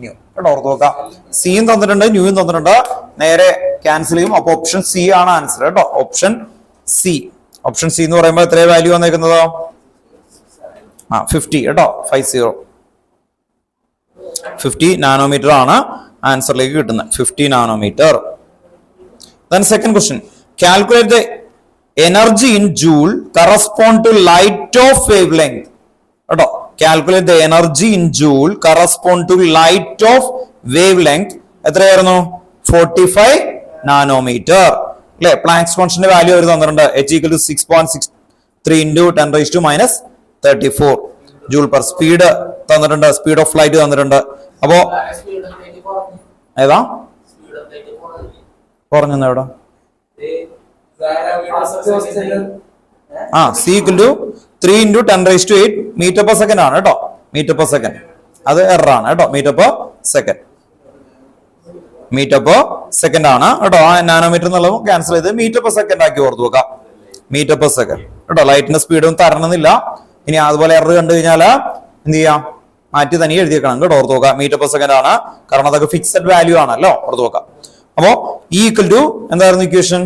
ന്യൂ കേട്ടോ, ഓർത്ത് നോക്കാം. സിയും തന്നിട്ടുണ്ട്, ന്യൂയും തന്നിട്ടുണ്ട്, നേരെ ക്യാൻസൽ ചെയ്യും. അപ്പൊ ഓപ്ഷൻ സി ആണ് ആൻസർ കേട്ടോ, ഓപ്ഷൻ സി. ഓപ്ഷൻ സി എന്ന് പറയുമ്പോൾ എത്ര വാല്യൂ വന്നേക്കുന്നത്? 50 കേട്ടോ, 50 നാനോമീറ്റർ ആണ് ആൻസറിലേക്ക് കിട്ടുന്നത്, 50 nanometre. Then second question, calculate the energy in joule correspond to light of wavelength കേട്ടോ. Calculate the energy in joule correspond to light of wavelength. എത്രയായിരുന്നു? 45 നാനോമീറ്റർ അല്ലെ. പ്ലാങ്ക്സ് കോൺസ്റ്റന്റ് വാല്യൂ അവർ തന്നിട്ടുണ്ട്, H equal to 6.63 into 10⁻⁻34 joule per. Speed തന്നിട്ടുണ്ട്, speed of light തന്നിട്ടുണ്ട്. അപ്പോ ഏതാ പറഞ്ഞു എവിടെ? C equal to 3 into 10⁻8 metre per second ആണ് കേട്ടോ, മീറ്റർ പെർ സെക്കൻഡ്. അത് എറർ ആണ് കേട്ടോ, മീറ്റർ പെർ സെക്കൻഡ് ആണ് കേട്ടോ. ആ നാനോമീറ്റർ എന്നുള്ളത് ക്യാൻസൽ ചെയ്ത് മീറ്റർ പെർ സെക്കൻഡ് ആക്കി ഓർത്ത് നോക്കാം, മീറ്റർ പെർ സെക്കൻഡ് കേട്ടോ. ലൈറ്റിന്റെ സ്പീഡും തരണമെന്നില്ല. ഇനി അതുപോലെ എറർ കണ്ടു കഴിഞ്ഞാൽ എന്ത് ചെയ്യാം? മാറ്റി തനിയെ എഴുതിയേക്കണം കേട്ടോ, ഓർത്ത് നോക്കാം. മീറ്റർ പെർ സെക്കൻഡ് ആണ്, കാരണം അതൊക്കെ ഫിക്സഡ് വാല്യൂ ആണല്ലോ, ഓർത്ത് നോക്കാം. അപ്പോ ഈക്വൽ ടു എന്തായിരുന്നു ഇക്വേഷൻ?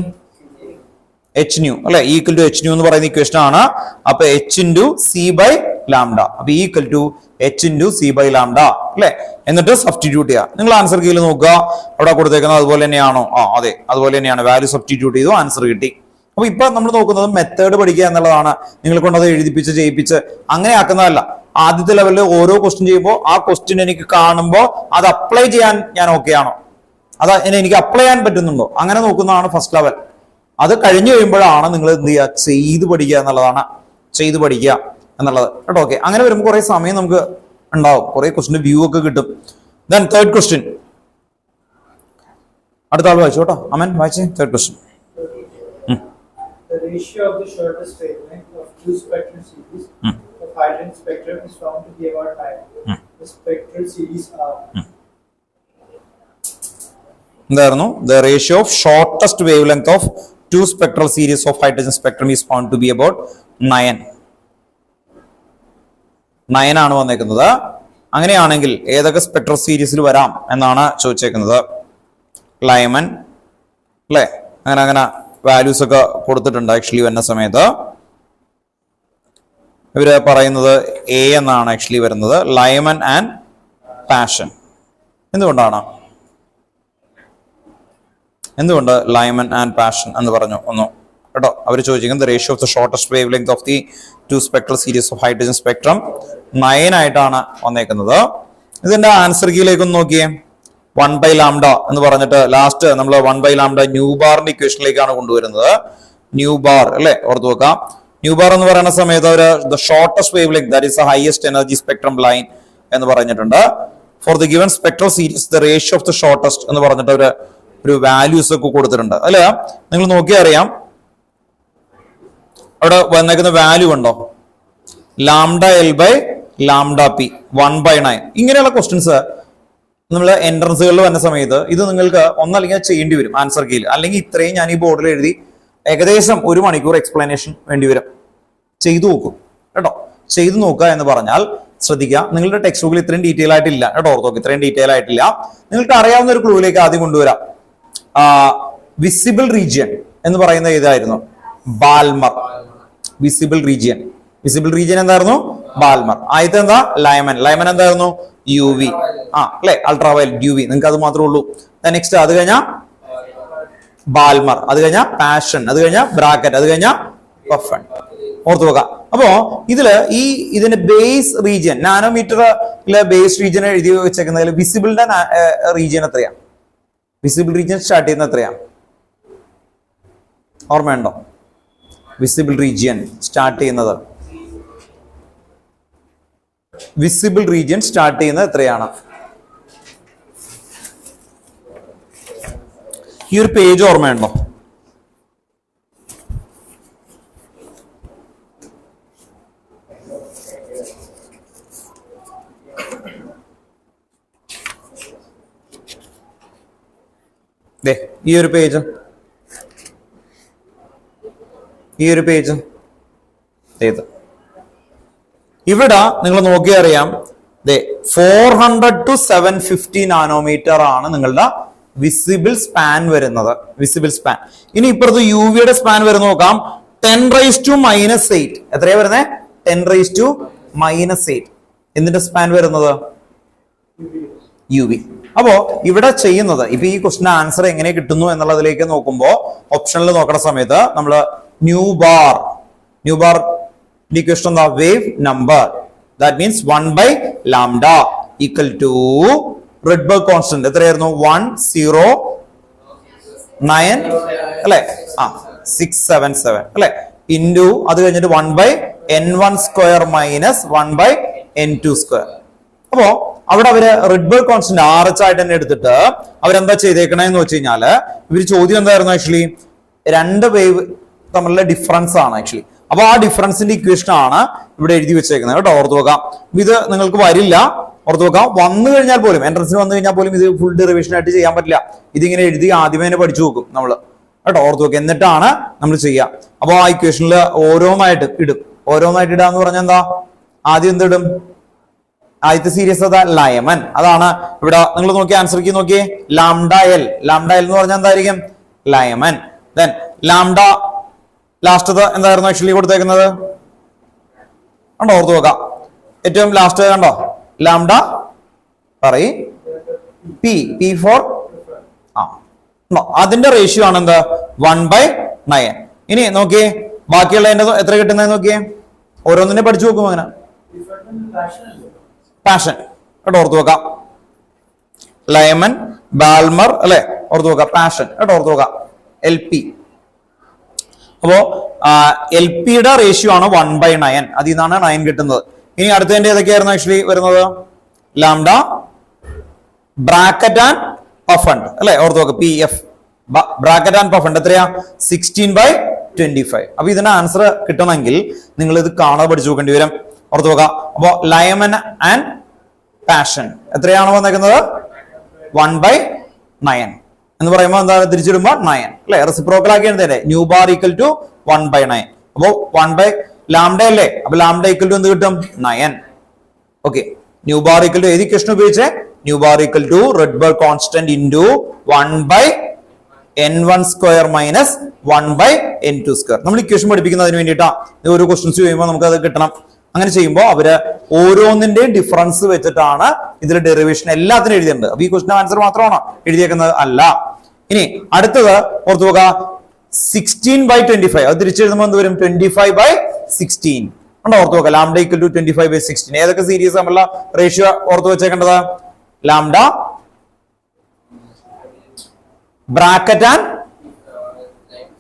എച്ച് ന്യൂ അല്ലെ, ഈക്വൽ ടു എച്ച് ന്യൂ എന്ന് പറയുന്ന ഇക്വേഷൻ ആണ്. അപ്പൊ h into c by lambda, അപ്പൊ equal to h into c by lambda അല്ലെ. എന്നിട്ട് സബ്സ്റ്റിറ്റ്യൂട്ട് ചെയ്യുക. നിങ്ങൾ ആൻസർ കീയിൽ നോക്കുക, അവിടെ കൊടുത്തേക്കുന്നത് അതുപോലെ തന്നെയാണോ? അതെ, അതുപോലെ തന്നെയാണ്. വാല്യൂ സബ്സ്റ്റിറ്റ്യൂട്ട് ചെയ്തു, ആൻസർ കിട്ടി. അപ്പൊ ഇപ്പൊ നമ്മൾ നോക്കുന്നത് മെത്തേഡ് പഠിക്കുക എന്നുള്ളതാണ്. നിങ്ങൾ കൊണ്ടത് എഴുതിപ്പിച്ച് ചെയ്യിപ്പിച്ച് അങ്ങനെ ആക്കുന്നതല്ല. ആദ്യത്തെ ലെവലിൽ ഓരോ ക്വസ്റ്റ്യൻ ചെയ്യുമ്പോൾ ആ ക്വസ്റ്റ്യൻ എനിക്ക് കാണുമ്പോൾ അത് അപ്ലൈ ചെയ്യാൻ ഞാൻ ഓക്കെ ആണോ, അത് എനിക്ക് അപ്ലൈ ചെയ്യാൻ പറ്റുന്നുണ്ടോ, അങ്ങനെ നോക്കുന്നതാണ് ഫസ്റ്റ് ലെവൽ. അത് കഴിഞ്ഞു കഴിയുമ്പോഴാണ് നിങ്ങൾ എന്ത് ചെയ്യുക? ചെയ്ത് പഠിക്കുക എന്നുള്ളതാണ്, ചെയ്ത് പഠിക്കുക എന്നുള്ളത് കേട്ടോ. ഓക്കെ, അങ്ങനെ വരുമ്പോൾ കുറെ സമയം നമുക്ക് ഉണ്ടാവും, കുറെ ക്വസ്റ്റിന്റെ വ്യൂ ഒക്കെ കിട്ടും. ദെൻ തേർഡ് ക്വസ്റ്റ്യൻ, അടുത്ത ആൾ വായിച്ചു കേട്ടോ. അമൻ വായിച്ചേ, third question. The ratio of the shortest wavelength of two spectral series of hydrogen spectrum is found to be about 9. The spectral series are എന്തായിരുന്നു? The ratio of shortest wavelength of two spectral series of hydrogen spectrum is found to be about 9. 9 ആണ് വന്നേക്കുന്നത്. അങ്ങനെയാണെങ്കിൽ ഏതൊക്കെ spectral സീരീസിൽ വരാം എന്നാണ് ചോദിച്ചേക്കുന്നത്. Lyman അല്ലെ, അങ്ങനെ വാല്യൂസ് ഒക്കെ കൊടുത്തിട്ടുണ്ട് ആക്ച്വലി വരുന്ന സമയത്ത്. ഇവര് പറയുന്നത് എ എന്നാണ് ആക്ച്വലി വരുന്നത്, ലയമൻ ആൻഡ് പാഷൻ. എന്തുകൊണ്ട് ലയമൻ ആൻഡ് പാഷൻ എന്ന് പറഞ്ഞു ഒന്ന് കേട്ടോ. അവർ ചോദിച്ചിരിക്കുന്നത് ratio of the shortest wavelength of the two spectral series of hydrogen spectrum 9 ആയിട്ടാണ് വന്നേക്കുന്നത്. ഇതിന്റെ ആൻസർ കീയിലേക്ക് ഒന്ന് നോക്കിയേ. 1/λ എന്ന് പറഞ്ഞിട്ട് ലാസ്റ്റ് നമ്മൾ 1/λ ന്യൂ ബാറിന്റെ ഇക്വേഷനിലേക്കാണ് കൊണ്ടുവരുന്നത്. ന്യൂ ബാർ അല്ലെ, ഓർത്ത് വെക്കാം. ന്യൂ ബാർ എന്ന് പറയുന്ന സമയത്ത് ഒരു the shortest wave length that is the highest energy spectrum line എന്ന് പറഞ്ഞിട്ടുണ്ട്. For the given spectral series the ratio of the shortest എന്ന് പറഞ്ഞിട്ട് ഒരു വാല്യൂസ് ഒക്കെ കൊടുത്തിട്ടുണ്ട് അല്ലെ. നിങ്ങൾ നോക്കിയാൽ അറിയാം അവിടെ വന്നേക്കുന്ന വാല്യൂ ഉണ്ടോ, λL/λp 1/9. ഇങ്ങനെയുള്ള ക്വസ്റ്റ്യൻസ് നമ്മൾ എൻട്രൻസുകളിൽ വന്ന സമയത്ത് ഇത് നിങ്ങൾക്ക് ഒന്നല്ലെങ്കിൽ ചെയ്യേണ്ടി വരും ആൻസർ കീയിൽ, അല്ലെങ്കിൽ ഇത്രയും ഞാൻ ഈ ബോർഡിൽ എഴുതി ഏകദേശം 1 മണിക്കൂർ എക്സ്പ്ലനേഷൻ വേണ്ടി വരും. ചെയ്തു നോക്കും കേട്ടോ. ചെയ്തു നോക്കുക എന്ന് പറഞ്ഞാൽ ശ്രദ്ധിക്കുക, നിങ്ങളുടെ ടെക്സ്റ്റ് ബുക്കിൽ ഇത്രയും ഡീറ്റെയിൽ ആയിട്ടില്ല കേട്ടോ. ഓർത്ത് നോക്ക്, ഇത്രയും ഡീറ്റെയിൽ ആയിട്ടില്ല. നിങ്ങൾക്ക് അറിയാവുന്ന ഒരു ക്ലൂവിലേക്ക് ആദ്യം കൊണ്ടുവരാം. വിസിബിൾ റീജിയൻ എന്ന് പറയുന്ന ഏതായിരുന്നു? ബാൽമർ. വിസിബിൾ റീജിയൻ എന്തായിരുന്നു? ബാൽമർ. ആദ്യത്തെ എന്താ? ലയമൻ എന്തായിരുന്നു? UV. അല്ലെ, അൾട്രാവയലറ്റ് UV. നിങ്ങൾക്ക് അത് മാത്രമേ ഉള്ളൂ. നെക്സ്റ്റ് അത് കഴിഞ്ഞാൽ ബാൽമർ, അത് കഴിഞ്ഞാൽ പാഷൻ, അത് കഴിഞ്ഞാൽ ബ്രാക്കറ്റ്, അത് കഴിഞ്ഞാൽ പഫൺ. ഓർത്തു നോക്കാം. അപ്പോ ഇതിന്റെ ബേസ് റീജിയൻ, നാനോമീറ്ററിലെ ബേസ് റീജിയൻ എഴുതി വെച്ചേക്കുന്നതിൽ വിസിബിളിന്റെ റീജിയൻ എത്രയാ? വിസിബിൾ റീജിയൻ സ്റ്റാർട്ട് ചെയ്യുന്ന എത്രയാ? ഓർമ്മയുണ്ടോ? വിസിബിൾ റീജിയൻ സ്റ്റാർട്ട് ചെയ്യുന്നത് എത്രയാണ്? ഈ ഒരു പേജ് ഓർമ്മയുണ്ടോ? ഈ ഒരു പേജ് ഏത്? ഇവിടെ നിങ്ങൾ നോക്കിയാൽ അറിയാം 400 to 750 നാനോമീറ്റർ ആണ് നിങ്ങളുടെ വിസിബിൾ സ്പാൻ വരുന്നത്. ഇനി ഇപ്പുറത്ത് യുവിയുടെ സ്പാൻ വരുന്ന നോക്കാം. 10⁻⁻8. എത്രയാ വരുന്നത്? 10⁻⁻8. എന്തിന്റെ സ്പാൻ വരുന്നത്? UV. അപ്പോ ഇവിടെ ചെയ്യുന്നത്, ഇപ്പൊ ഈ ക്വസ്റ്റിന് ആൻസർ എങ്ങനെ കിട്ടുന്നു എന്നുള്ളതിലേക്ക് നോക്കുമ്പോ ഓപ്ഷനിൽ നോക്കുന്ന സമയത്ത് നമ്മൾ ന്യൂ ബാർ ഇക്വേഷൻ എന്താ? Wave number. That means 1/λ equal to Rydberg constant എത്രയായിരുന്നു? 109 അല്ലെ, 677 അല്ലെ, ഇൻറ്റു അത് കഴിഞ്ഞിട്ട് 1/n1² മൈനസ് 1/n2². അപ്പോ അവിടെ അവര് റിഡ്ബർഗ് കോൺസ്റ്റന്റ് RH ആയിട്ട് തന്നെ എടുത്തിട്ട് അവരെന്താ ചെയ്തേക്കണെന്ന് വെച്ച് കഴിഞ്ഞാല്, ഇവര് ചോദ്യം എന്തായിരുന്നു ആക്ച്വലി? 2 വേവ് തമ്മിലുള്ള ഡിഫറൻസ് ആണ് ആക്ച്വലി. അപ്പൊ ആ ഡിഫറൻസിന്റെ ഇക്വേഷൻ ആണ് ഇവിടെ എഴുതി വെച്ചേക്കുന്നത് കേട്ടോ. ഓർത്ത് നോക്കാം. ഇത് നിങ്ങൾക്ക് വരില്ല, ഓർത്ത് നോക്കാം. വന്നു കഴിഞ്ഞാൽ പോലും, എൻട്രൻസിന് വന്നു കഴിഞ്ഞാൽ പോലും ഇത് ഫുൾ ഡെറിവേഷൻ ആയിട്ട് ചെയ്യാൻ പറ്റില്ല. ഇതിങ്ങനെ എഴുതി ആദ്യമേ തന്നെ പഠിച്ചു നോക്കും നമ്മൾ കേട്ടോ. ഓർത്ത് നോക്കുക, എന്നിട്ടാണ് നമ്മൾ ചെയ്യുക. അപ്പൊ ആ ഇക്വേഷനിൽ ഓരോന്നായിട്ട് ഇടാന്ന് പറഞ്ഞാൽ എന്താ? ആദ്യം എന്തിടും? ആദ്യത്തെ സീരീസ് അതാ ലയമൻ. അതാണ് ഇവിടെ നിങ്ങൾ നോക്കി ആൻസർ കീ നോക്കിയേ. λL എന്ന് പറഞ്ഞാൽ എന്തായിരിക്കും? ലയമൻ. ദെൻ ലാംഡ ലാസ്റ്റത് എന്തായിരുന്നു ആക്ച്വലി കൊടുത്തേക്കുന്നത്? കണ്ടോ? ഓർത്ത് നോക്കാം. ഏറ്റവും ലാസ്റ്റ് കണ്ടോ? ലാംഡ പറയും പി ഫോർ. അതിന്റെ റേഷ്യോ ആണ് എന്താ? 1/9. ഇനി നോക്കിയേ ബാക്കിയുള്ള എത്ര കിട്ടുന്നത് നോക്കിയേ. ഓരോന്നിനെ പഠിച്ചു നോക്കും. അങ്ങനെ പാഷൻ കേട്ടോ. ഓർത്ത് നോക്കാം. ലയമൻ, ബാൽമർ അല്ലെ, ഓർത്ത് നോക്കാം. പാഷൻ കേട്ടോ. ഓർത്ത് നോക്കാം. LP. അപ്പോ LPയുടെ റേഷ്യോ ആണ് 1/9. അതിൽ നിന്നാണ് 9 കിട്ടുന്നത്. ഇനി അടുത്തതിന്റെ ഏതൊക്കെയായിരുന്നു ആക്ച്വലി വരുന്നത്? ലാംഡ, ബ്രാക്കറ്റ് ആൻഡ് പഫണ്ട് അല്ലെ, ഓർത്ത് നോക്കാം. PF ബ്രാക്കറ്റ് ആൻഡ് പഫണ്ട് എത്രയാ? 16/25. അപ്പൊ ഇതിന്റെ ആൻസർ കിട്ടണമെങ്കിൽ നിങ്ങൾ ഇത് കാണാതെ പഠിച്ചു നോക്കേണ്ടി വരും. ഓർത്ത് നോക്കാം. അപ്പോ ലയമൻ ആൻഡ് പാഷൻ എത്രയാണ് വന്നേക്കുന്നത്? 1/9 എന്ന് പറയുമ്പോൾ എന്താണ്? തിരിച്ചിടുമ്പോ 9 അല്ലെ, റെസിപ്രോക്കൽ ആക്കി എഴുതേ. Nu bar equal to 1/9. അപ്പോ 1/λ അല്ലേ, അപ്പൊ ലാംഡ ഈക്വൽ ടു എന്ത് കിട്ടും? 9. Okay. Nu bar equal to ഏത് ഇക്വേഷൻ ഉപയോഗിച്ചേ? Nu bar equal to Rydberg constant into 1/9 n1 square minus 1/n2 square. നമ്മൾ ഇക്വേഷൻ പഠിപ്പിക്കുന്നതിന് വേണ്ടിയിട്ടാ ഓരോ ക്വസ്റ്റ്യൻസ് ചെയ്യുമ്പോൾ നമുക്ക് അത് കിട്ടണം. അങ്ങനെ ചെയ്യുമ്പോൾ അവര് ഓരോന്നിന്റെയും ഡിഫറൻസ് വെച്ചിട്ടാണ് ഇതിൽ ഡെറിവേഷൻ എല്ലാത്തിനും എഴുതിയിട്ടുണ്ട്. അപ്പൊ ഈ ക്വസ്റ്റിന്റെ ആൻസർ മാത്രമാണോ എഴുതിയേക്കുന്നത്? അല്ല. ഇനി അടുത്തത് ഓർത്തു നോക്കുക, 16/25. അത് തിരിച്ചെഴുതുമ്പോൾ എന്ത് വരും? 25/16 ഉണ്ടോ? ഓർത്തു നോക്കുക, ലാംഡ ഈക്വൽ ടു 25/16. ഏതൊക്കെ സീരീസ് തമ്മിലുള്ള റേഷ്യോ ഓർത്തു വെച്ചേക്കേണ്ടത്? ലാംഡ, ബ്രാക്കറ്റ് ആൻഡ്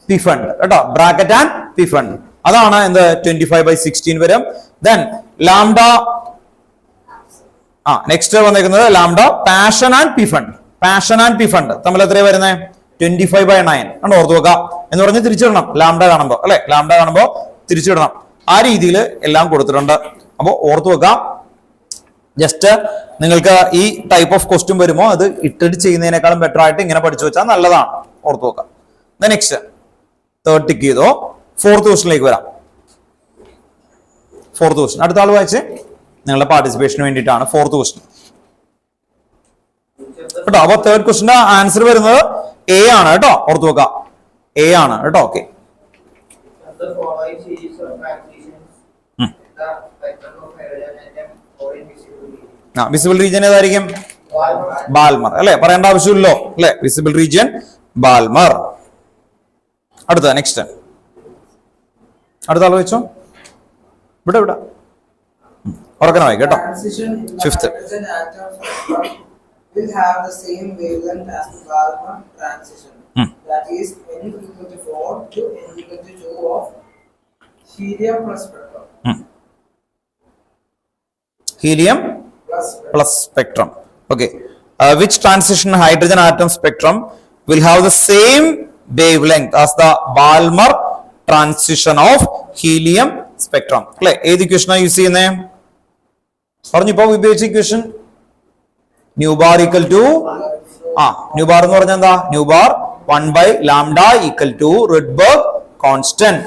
പിഫണ്ട് കേട്ടോ, ബ്രാക്കറ്റ് ആൻഡ് പിഫണ്ട്. അതാണ് എന്ത്? 25/16 വരും. ദെൻ ലാംഡ, നെക്സ്റ്റ് വന്നേക്കുന്നത് lambda passion and പിഫണ്ട്. Passion and പിഫണ്ട് തമ്മിൽ എത്രയാണ് വരുന്നത്? 25/9 ആണ്. ഓർത്തു വെക്കുക എന്ന് പറഞ്ഞ് തിരിച്ചിടണം ലാംഡ കാണുമ്പോ, അല്ലെ? ലാംഡ കാണുമ്പോ തിരിച്ചിടണം. ആ രീതിയിൽ എല്ലാം കൊടുത്തിട്ടുണ്ട്. അപ്പൊ ഓർത്തു വെക്കുക. ജസ്റ്റ് നിങ്ങൾക്ക് ഈ ടൈപ്പ് ഓഫ് ക്വസ്റ്റ്യൻ വരുമ്പോൾ അത് ഇട്ടിട്ട് ചെയ്യുന്നതിനേക്കാളും ബെറ്റർ ആയിട്ട് ഇങ്ങനെ പഠിച്ചു വെച്ചാൽ നല്ലതാണ്. ഓർത്തു വെക്കുക. നെക്സ്റ്റ് തേർഡ് ടിക്ക് ചെയ്തോ. ഫോർത്ത് ക്വസ്റ്റിനിലേക്ക് വരാം. ഫോർത്ത് ക്വസ്റ്റ്യൻ അടുത്ത ആൾ വായിച്ച്, നിങ്ങളുടെ പാർട്ടിസിപ്പേഷന് വേണ്ടിയിട്ടാണ് ഫോർത്ത് ക്വസ്റ്റ്യൻ കേട്ടോ. അപ്പൊ തേർഡ് ക്വസ്റ്റിന്റെ ആൻസർ വരുന്നത് എ ആണ് കേട്ടോ. ഓർത്തു വെക്കുക, എ ആണ് കേട്ടോ. ഓക്കെ, വിസിബിൾ റീജിയൻ ഏതായിരിക്കും? ബാൽമർ അല്ലെ, പറയേണ്ട ആവശ്യമില്ലല്ലോ അല്ലെ. Visible region Balmer. അടുത്ത നെക്സ്റ്റ് അടുത്ത ആൾ വെച്ചോ. ഇവിടെ ഇവിടെ ഉറക്കനെ വായിക്കും കേട്ടോ. Fifth will have the same wavelength as the Balmer transition. That is n equal to 4 to n equal to 2 of helium plus spectrum. Helium plus spectrum. Okay. Which transition hydrogen atom spectrum will have the same wavelength as the Balmer transition of helium spectrum? അല്ലെ, ഏത് equation ആണ് use ചെയ്യുന്നത്? പറഞ്ഞിപ്പോ ഉപയോഗിച്ച equation nu bar equal to nu bar എന്ന് പറഞ്ഞാൽ എന്താ? Nu bar 1/λ equal to Rydberg constant.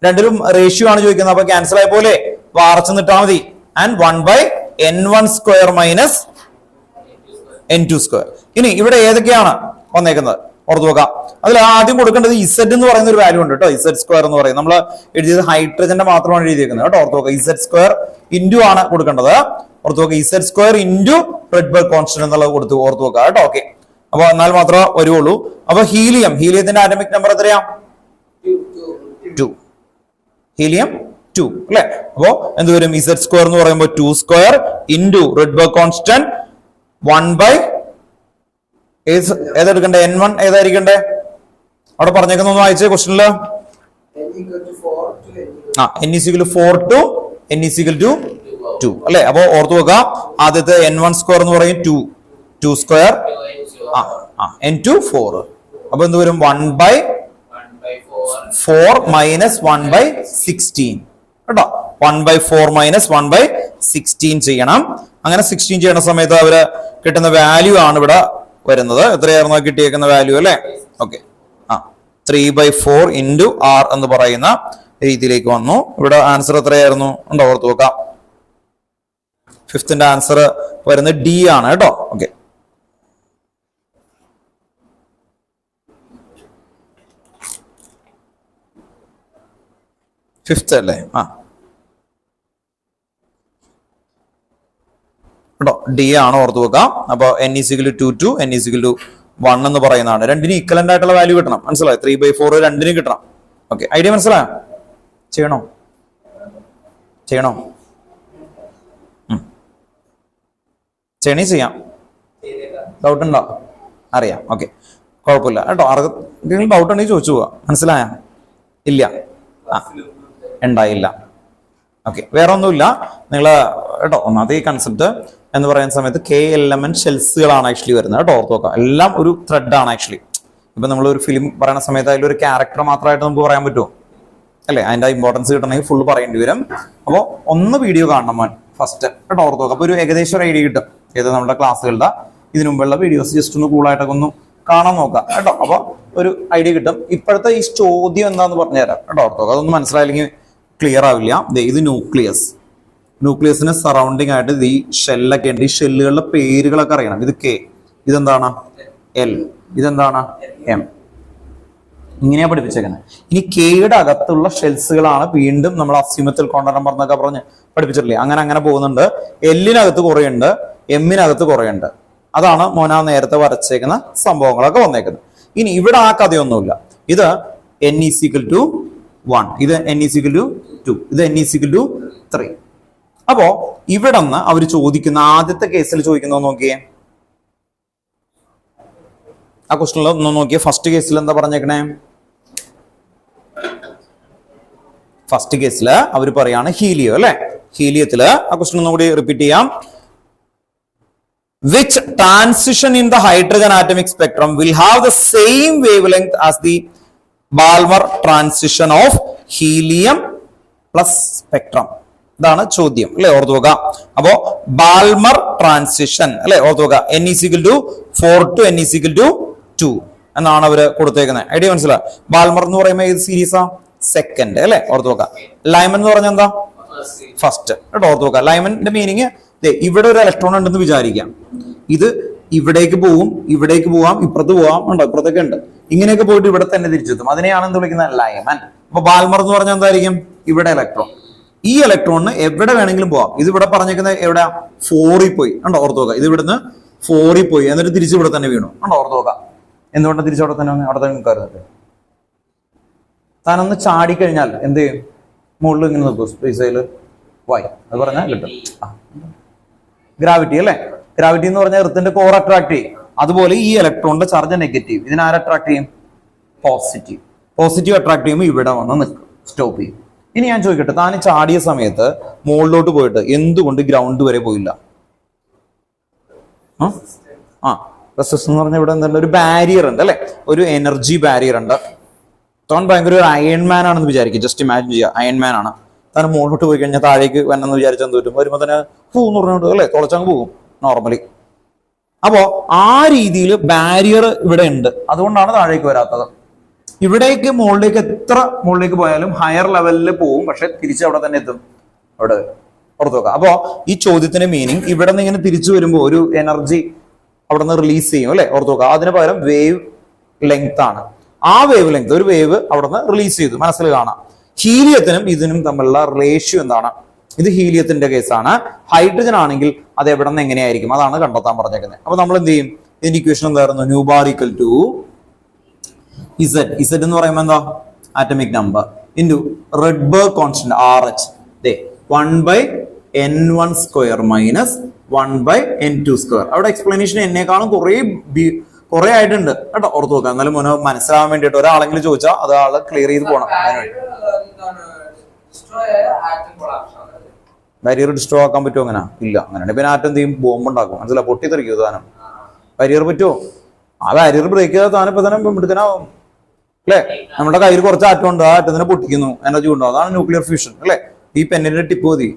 രണ്ടിലും റേഷ്യോ ആണ് ചോദിക്കുന്നത്. അപ്പൊ ക്യാൻസൽ ആയ പോലെ വാർച്ച് നിട്ടാ മതി. And 1/n1 square minus n2 square. ഇനി ഇവിടെ ഏതൊക്കെയാണ് വന്നേക്കുന്നത് ഓർത്തു നോക്കാം. അതിൽ ആദ്യം കൊടുക്കേണ്ടത് ഇസഡ് എന്ന് പറയുന്ന ഒരു വാല്യൂ ഉണ്ട് കേട്ടോ. ഇസഡ് സ്ക്വയർ എന്ന് പറയും. നമ്മൾ എഴുതിയത് ഹൈഡ്രജന്റെ മാത്രമാണ് എഴുതിയിരിക്കുന്നത് കേട്ടോ. ഓർത്തു നോക്കുക, ഇസഡ് സ്ക്വയർ ഇൻറ്റു ആണ് കൊടുക്കേണ്ടത്. ഓർത്തു നോക്കുക, Z square into Rydberg constant എന്നുള്ളത് കൊടുത്തു ഓർത്തു നോക്കുക കേട്ടോ. ഓക്കെ, അപ്പൊ എന്നാൽ മാത്രമേ വരുള്ളൂ. അപ്പൊ ഹീലിയത്തിന്റെ ആറ്റമിക് നമ്പർ എത്രയാ? 2. ഹീലിയം 2 അല്ലെ. അപ്പോ എന്ത് വരും? ഇസഡ് സ്ക്വയർ എന്ന് പറയുമ്പോൾ 2 square into Rydberg constant 1/ ഏതെടുക്കണ്ടേ? n1 ഏതായിരിക്കണ്ടേ? അവിടെ പറഞ്ഞേക്കുന്ന ഒന്ന് വായിച്ചേ ക്വസ്റ്റ്യനില്. n = 4 to n = 2 അല്ലെ. അപ്പൊ ഓർത്തു വെക്കുക, ആദ്യത്തെ n1 സ്ക്വയർ എന്ന് പറയും 2 സ്ക്വയർ n2 4. അപ്പൊ എന്ത് വരും? 1/4 മൈനസ് 1/16 കേട്ടോ. 1/4 മൈനസ് 1/16 ചെയ്യണം. അങ്ങനെ 16 ചെയ്യണ സമയത്ത് അവര് കിട്ടുന്ന വാല്യൂ ആണ് ഇവിടെ വരുന്നത്. എത്രയായിരുന്നു കിട്ടിയേക്കുന്ന വാല്യൂ അല്ലെ? ഓക്കെ, 3/4 ഇൻറ്റു r എന്ന് പറയുന്ന രീതിയിലേക്ക് വന്നു. ഇവിടെ ആൻസർ എത്രയായിരുന്നു ഉണ്ടോ? ഓർത്ത് നോക്കാം. ഫിഫ്ത്തിന്റെ ആൻസർ വരുന്നത് ഡി ആണ് കേട്ടോ. ഓക്കെ, ഫിഫ്ത്ത് അല്ലേ? കേട്ടോ, ഡി ആണ് ഓർത്ത് വെക്കാം. അപ്പൊ n = 2 to n = 1 എന്ന് പറയുന്നതാണ്. രണ്ടിനും ഈക്വലന്റ് ആയിട്ടുള്ള വാല്യൂ കിട്ടണം. മനസ്സിലായോ? 3/4 രണ്ടിനും കിട്ടണം. ഓക്കെ, ഐഡിയ മനസ്സിലായോ? ചെയ്യണോ? ചെയ്യാം. ഡൗട്ട് ഉണ്ടോ? അറിയാം. ഓക്കെ, കുഴപ്പമില്ല കേട്ടോ. എന്തെങ്കിലും ഡൗട്ട് ഉണ്ടെങ്കിൽ ചോദിച്ചു പോവാ. മനസ്സിലായ? ഇല്ല, ഉണ്ടായില്ല. ഓക്കെ, വേറെ ഒന്നുമില്ല. നിങ്ങൾ കേട്ടോ, ഒന്നാമത്തെ ഈ കൺസെപ്റ്റ് എന്ന് പറയുന്ന സമയത്ത് k എലമെന്റ് ഷെൽസുകളാണ് ആക്ച്വലി വരുന്നത് കേട്ടോ. ഓർത്ത് നോക്കാം, എല്ലാം ഒരു ത്രെഡ് ആണ് ആക്ച്വലി. ഇപ്പൊ നമ്മൾ ഒരു ഫിലിം പറയുന്ന സമയത്ത് അതിലൊരു ക്യാരക്ടർ മാത്രമായിട്ട് നമുക്ക് പറയാൻ പറ്റുമോ? അല്ലെ, അതിന്റെ ഇമ്പോർട്ടൻസ് കിട്ടണമെങ്കിൽ ഫുൾ പറയേണ്ടി വരും. അപ്പോൾ ഒന്ന് വീഡിയോ കാണണം ഫസ്റ്റ് കേട്ടോ. ഓർത്ത് നോക്കാം. അപ്പൊ ഒരു ഏകദേശം ഒരു ഐഡിയ കിട്ടും ഏത് നമ്മുടെ ക്ലാസ്സുകളുടെ ഇതിനു മുമ്പുള്ള വീഡിയോസ് ജസ്റ്റ് ഒന്ന് കൂളായിട്ടൊക്കെ ഒന്ന് കാണാൻ നോക്കാം കേട്ടോ. അപ്പൊ ഒരു ഐഡിയ കിട്ടും. ഇപ്പോഴത്തെ ഈ ചോദ്യം എന്താന്ന് പറഞ്ഞുതരാം കേട്ടോ. ഓർത്ത് നോക്കാം. അതൊന്നും മനസ്സിലായില്ലെങ്കിൽ ക്ലിയർ ആവില്ല. ഇത് ന്യൂക്ലിയസിന് സറൗണ്ടിങ് ആയിട്ട് ഈ ഷെല്ലൊക്കെ ഉണ്ട്. ഈ ഷെല്ലുകളുടെ പേരുകളൊക്കെ അറിയണം. ഇത് K, ഇതെന്താണ് L, ഇതെന്താണ് M. ഇങ്ങനെയാ പഠിപ്പിച്ചേക്കുന്നത്. ഇനി കെയുടെ അകത്തുള്ള ഷെൽസുകളാണ് വീണ്ടും നമ്മൾ അസ്യൂമത്തിൽ കോണ്ടനം പറഞ്ഞൊക്കെ പറഞ്ഞ് പഠിപ്പിച്ചിട്ടില്ലേ, അങ്ങനെ അങ്ങനെ പോകുന്നുണ്ട്. എല്ലിനകത്ത് കുറേ ഉണ്ട്, എമ്മിനകത്ത് കുറേ ഉണ്ട്. അതാണ് മോനാ നേരത്തെ വരച്ചേക്കുന്ന സംഭവങ്ങളൊക്കെ വന്നേക്കുന്നത്. ഇനി ഇവിടെ ആ കഥയൊന്നുമില്ല. ഇത് n=1, ഇത് n=2, ഇത് n=3. അപ്പോ ഇവിടെ നിന്ന് അവർ ചോദിക്കുന്ന ആദ്യത്തെ കേസിൽ ചോദിക്കുന്നത് നോക്കിയേ, ആ ക്വസ്റ്റനിൽ ഒന്ന് നോക്കിയേ. ഫസ്റ്റ് കേസിൽ എന്താ പറഞ്ഞേക്കണേ? ഫസ്റ്റ് കേസിൽ അവർ പറയാണ് ഹീലിയം അല്ലെ. ഹീലിയത്തില് ആ ക്വസ്റ്റൻ ഒന്നുകൂടി റിപ്പീറ്റ് ചെയ്യാം. Which transition in the hydrogen atomic spectrum will have the same wavelength as the Balmer transition of helium plus spectrum? ഇതാണ് ചോദ്യം അല്ലെ, ഓർത്തു നോക്കുക. അപ്പോ ബാൽമർ ട്രാൻസിഷൻ അല്ലെ, ഓർത്തു നോക്കുക. n=4 to n=2 എന്നാണ് അവര് കൊടുത്തേക്കുന്നത്. ഐഡിയ മനസ്സിലായി? ബാൽമർ എന്ന് പറയുമ്പോൾ ഏത് സീരീസാ? സെക്കൻഡ് അല്ലെ, ഓർത്തു നോക്കുക. ലൈമൻ എന്ന് പറഞ്ഞാൽ എന്താ? ഫസ്റ്റ് കേട്ടോ, ഓർത്തു നോക്കുക. ലൈമന്റെ മീനിങ് ഇവിടെ ഒരു ഇലക്ട്രോൺ ഉണ്ടെന്ന് വിചാരിക്കാം. ഇത് ഇവിടേക്ക് പോവും, ഇവിടേക്ക് പോവാം, ഇപ്പുറത്ത് പോവാം, ഉണ്ടോ, ഇപ്പുറത്തൊക്കെ ഉണ്ട്. ഇങ്ങനെയൊക്കെ പോയിട്ട് ഇവിടെ തന്നെ തിരിച്ചെത്തും. അതിനെയാണ് എന്ത് വിളിക്കുന്നത്? ലൈമൻ. അപ്പൊ ബാൽമർ എന്ന് പറഞ്ഞാൽ എന്തായിരിക്കും? ഇവിടെ ഇലക്ട്രോൺ. ഈ ഇലക്ട്രോണിന് എവിടെ വേണമെങ്കിലും പോവാം. ഇത് ഇവിടെ പറഞ്ഞേക്കുന്നത് എവിടെ? 4 പോയി, ഉണ്ടോ, ഓർത്ത് നോക്കുക. ഇത് ഇവിടുന്ന് 4 പോയി, എന്നിട്ട് തിരിച്ച് ഇവിടെ തന്നെ വീണു, ഉണ്ടോ, ഓർത്ത് നോക്കുക. എന്തുകൊണ്ടാണ് തിരിച്ച് അവിടെ തന്നെ അവിടെ തന്നെ നിൽക്കാറുണ്ട്? താനൊന്ന് ചാടിക്കഴിഞ്ഞാൽ എന്ത് ചെയ്യും? മുകളിൽ ഇങ്ങനെ നിൽക്കും, സ്പേസിൽ വൈ അത് പറഞ്ഞാൽ കിട്ടും. ഗ്രാവിറ്റി അല്ലെ. ഗ്രാവിറ്റി എന്ന് പറഞ്ഞാൽ എർത്തിന്റെ കോർ അട്രാക്ട് ചെയ്യും. അതുപോലെ ഈ ഇലക്ട്രോണിന്റെ ചാർജ് നെഗറ്റീവ്, ഇതിനാരെ അട്രാക്ട് ചെയ്യും? പോസിറ്റീവ്. പോസിറ്റീവ് അട്രാക്ട് ചെയ്യുമ്പോൾ ഇവിടെ വന്ന് നിൽക്കും, സ്റ്റോപ്പ് ചെയ്യും. ഇനി ഞാൻ ചോദിക്കട്ടെ, താൻ ചാടിയ സമയത്ത് മുകളിലോട്ട് പോയിട്ട് എന്തുകൊണ്ട് ഗ്രൗണ്ട് വരെ പോയില്ല? റെസിസ്റ്റൻസ് എന്ന് പറഞ്ഞാൽ ഇവിടെ എന്താണ്? ഒരു ബാരിയർ ഉണ്ട് അല്ലെ, ഒരു എനർജി ബാരിയർ ഉണ്ട്. താൻ ഭയങ്കര ഒരു അയൺമാൻ ആണെന്ന് വിചാരിക്കും. ജസ്റ്റ് ഇമാജിൻ ചെയ്യുക, അയൺമാൻ ആണ്. താൻ മുകളിലോട്ട് പോയി കഴിഞ്ഞാൽ താഴേക്ക് വന്നെന്ന് വിചാരിച്ചാൽ എന്ത് പറ്റും? വരുമ്പോൾ തന്നെ എന്ന് പറഞ്ഞോട്ട് അല്ലെ തുളച്ചങ്ങ് പോകും നോർമലി. അപ്പോ ആ രീതിയിൽ ബാരിയർ ഇവിടെ ഉണ്ട്, അതുകൊണ്ടാണ് താഴേക്ക് വരാത്തത്. ഇവിടേക്ക് മുകളിലേക്ക് എത്ര മുകളിലേക്ക് പോയാലും ഹയർ ലെവലിൽ പോവും, പക്ഷെ തിരിച്ച് അവിടെ തന്നെ എത്തും, അവിടെ പുറത്തു വെക്കാം. അപ്പോ ഈ ചോദ്യത്തിന്റെ മീനിങ് ഇവിടെ നിന്ന് ഇങ്ങനെ തിരിച്ചു വരുമ്പോൾ ഒരു എനർജി അവിടെ നിന്ന് റിലീസ് ചെയ്യും അല്ലെ, ഓർത്തു വെക്കാം. അതിന് പകരം വേവ് ലെങ്ത് ആണ്. ആ വേവ് ലെങ്ത്, ഒരു വേവ് അവിടെ നിന്ന് റിലീസ് ചെയ്തു, മനസ്സിൽ കാണാം. ഹീലിയത്തിനും ഇതിനും തമ്മിലുള്ള റേഷ്യോ എന്താണ്? ഇത് ഹീലിയത്തിന്റെ കേസാണ്. ഹൈഡ്രജൻ ആണെങ്കിൽ അത് എവിടെ നിന്ന് എങ്ങനെയായിരിക്കും, അതാണ് കണ്ടെത്താൻ പറഞ്ഞേക്കുന്നത്. അപ്പൊ നമ്മൾ എന്ത് ചെയ്യും? ഇതിന്റെ ഇക്വേഷൻ എന്തായിരുന്നു? Nu bar equal to Z എന്ന് പറയുമ്പോൾ എന്താ? Atomic number into Rydberg constant RH 1/n1² minus 1/n2². അവിടെ എക്സ്പ്ലനേഷൻ എന്നെക്കാളും കുറെ ആയിട്ടുണ്ട് കേട്ടോ, ഓർത്ത് നോക്കാം. എന്നാലും മുന്നേ മനസ്സിലാവാൻ വേണ്ടിയിട്ട് ഒരാളെങ്കിലും ചോദിച്ചാൽ അത് ആള് ക്ലിയർ ചെയ്ത് പോകണം. ബാരിയർ ഡിസ്ട്രോ ആക്കാൻ പറ്റുമോ? അങ്ങനെ ഇല്ല. അങ്ങനെയാണെങ്കിൽ പിന്നെ ആറ്റം എന്ത് ചെയ്യും? ബോംബ് ഉണ്ടാക്കും. മനസ്സിലാവും, പൊട്ടിത്തെറിക്കും സാധനം. ബാരിയർ പറ്റുമോ? ആ ബാരിയർ ബ്രേക്ക് ചെയ്താൽ താനം ഇപ്പൊ തന്നെ എടുക്കാനാവും അല്ലെ. നമ്മുടെ കയ്യിൽ കുറച്ച് ആറ്റം ഉണ്ട്, ആ ആറ്റത്തിനെ പൊട്ടിക്കുന്നു, എനർജി ഉണ്ടാവും. അതാണ് ന്യൂക്ലിയർ ഫ്യൂഷൻ അല്ലെ. ഈ പെന്നിന്റെ ടിപ്പ് മതി